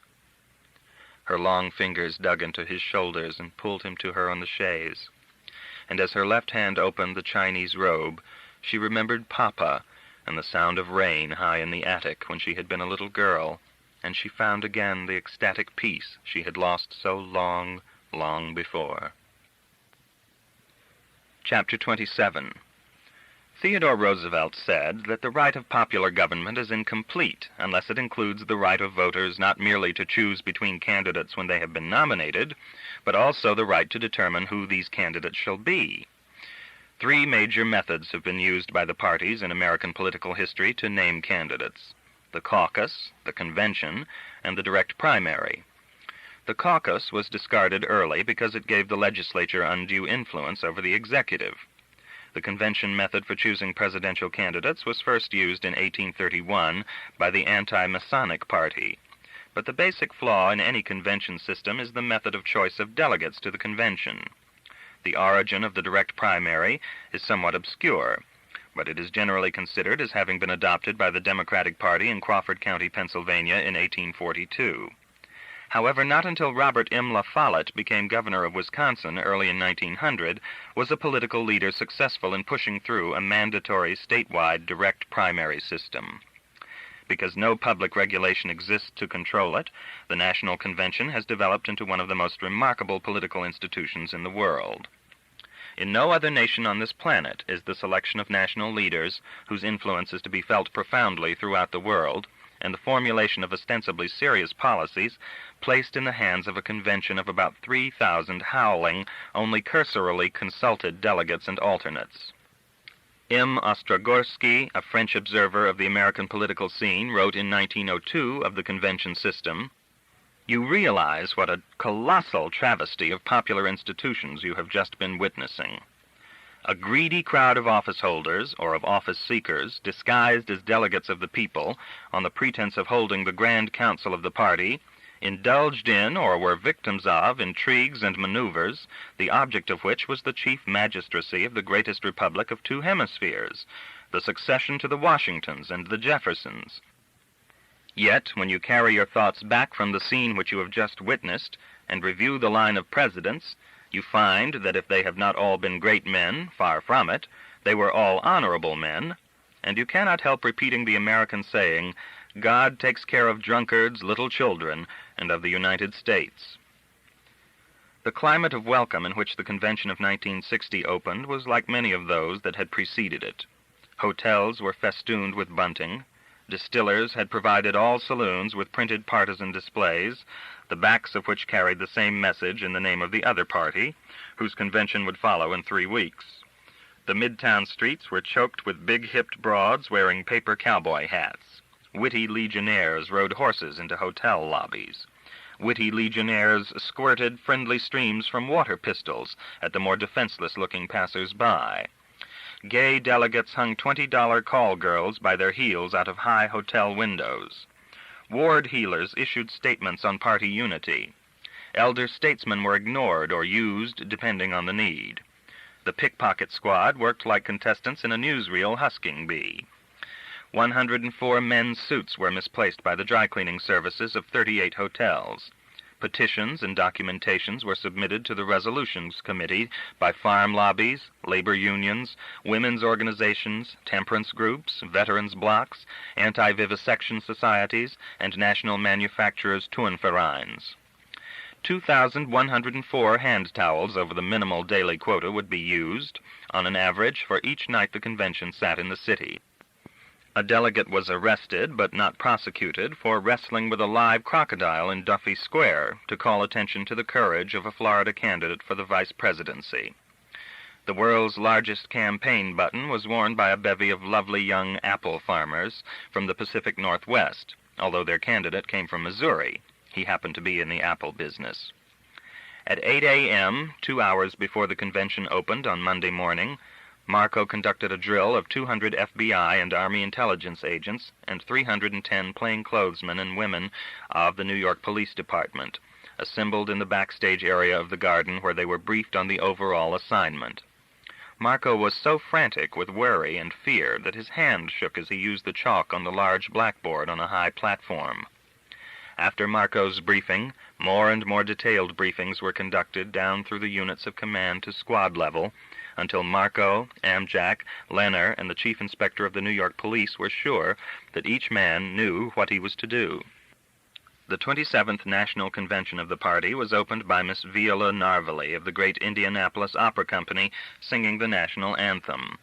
S1: Her long fingers dug into his shoulders and pulled him to her on the chaise. And as her left hand opened the Chinese robe, she remembered Papa and the sound of rain high in the attic when she had been a little girl, and she found again the ecstatic peace she had lost so long, long before. Chapter 27. Theodore Roosevelt said that the right of popular government is incomplete unless it includes the right of voters not merely to choose between candidates when they have been nominated, but also the right to determine who these candidates shall be. 3 major methods have been used by the parties in American political history to name candidates: the caucus, the convention, and the direct primary. The caucus was discarded early because it gave the legislature undue influence over the executive. The convention method for choosing presidential candidates was first used in 1831 by the anti-Masonic Party. But the basic flaw in any convention system is the method of choice of delegates to the convention. The origin of the direct primary is somewhat obscure, but it is generally considered as having been adopted by the Democratic Party in Crawford County, Pennsylvania in 1842. However, not until Robert M. La Follette became governor of Wisconsin early in 1900 was a political leader successful in pushing through a mandatory statewide direct primary system. Because no public regulation exists to control it, the National Convention has developed into one of the most remarkable political institutions in the world. In no other nation on this planet is the selection of national leaders, whose influence is to be felt profoundly throughout the world, and the formulation of ostensibly serious policies placed in the hands of a convention of about 3,000 howling, only cursorily consulted delegates and alternates. M. Ostrogorsky, a French observer of the American political scene, wrote in 1902 of the convention system, "You realize what a colossal travesty of popular institutions you have just been witnessing. A greedy crowd of office holders, or of office seekers, disguised as delegates of the people, on the pretense of holding the grand council of the party, indulged in, or were victims of, intrigues and maneuvers, the object of which was the chief magistracy of the greatest republic of 2 hemispheres, the succession to the Washingtons and the Jeffersons. Yet, when you carry your thoughts back from the scene which you have just witnessed, and review the line of presidents, you find that if they have not all been great men, far from it, they were all honorable men, and you cannot help repeating the American saying, 'God takes care of drunkards, little children, and of the United States.'" The climate of welcome in which the convention of 1960 opened was like many of those that had preceded it. Hotels were festooned with bunting. Distillers had provided all saloons with printed partisan displays, the backs of which carried the same message in the name of the other party, whose convention would follow in 3 weeks. The midtown streets were choked with big-hipped broads wearing paper cowboy hats. Witty legionnaires rode horses into hotel lobbies. Witty legionnaires squirted friendly streams from water pistols at the more defenseless-looking passers-by. Gay delegates hung $20 call girls by their heels out of high hotel windows. Ward heelers issued statements on party unity. Elder statesmen were ignored or used depending on the need. The pickpocket squad worked like contestants in a newsreel husking bee. 104 men's suits were misplaced by the dry cleaning services of 38 hotels. Petitions and documentations were submitted to the Resolutions Committee by farm lobbies, labor unions, women's organizations, temperance groups, veterans blocs, anti-vivisection societies, and national manufacturers' Turnvereins. 2,104 hand towels over the minimal daily quota would be used, on an average, for each night the convention sat in the city. A delegate was arrested, but not prosecuted, for wrestling with a live crocodile in Duffy Square to call attention to the courage of a Florida candidate for the vice presidency. The world's largest campaign button was worn by a bevy of lovely young apple farmers from the Pacific Northwest, although their candidate came from Missouri. He happened to be in the apple business. At 8 a.m., 2 hours before the convention opened on Monday morning, Marco conducted a drill of 200 FBI and Army intelligence agents and 310 plainclothesmen and women of the New York Police Department, assembled in the backstage area of the garden where they were briefed on the overall assignment. Marco was so frantic with worry and fear that his hand shook as he used the chalk on the large blackboard on a high platform. After Marco's briefing, more and more detailed briefings were conducted down through the units of command to squad level, until Marco, Amjack, Leonard, and the chief inspector of the New York Police were sure that each man knew what he was to do. The 27th National Convention of the party was opened by Miss Viola Narvely of the great Indianapolis Opera Company singing the national anthem.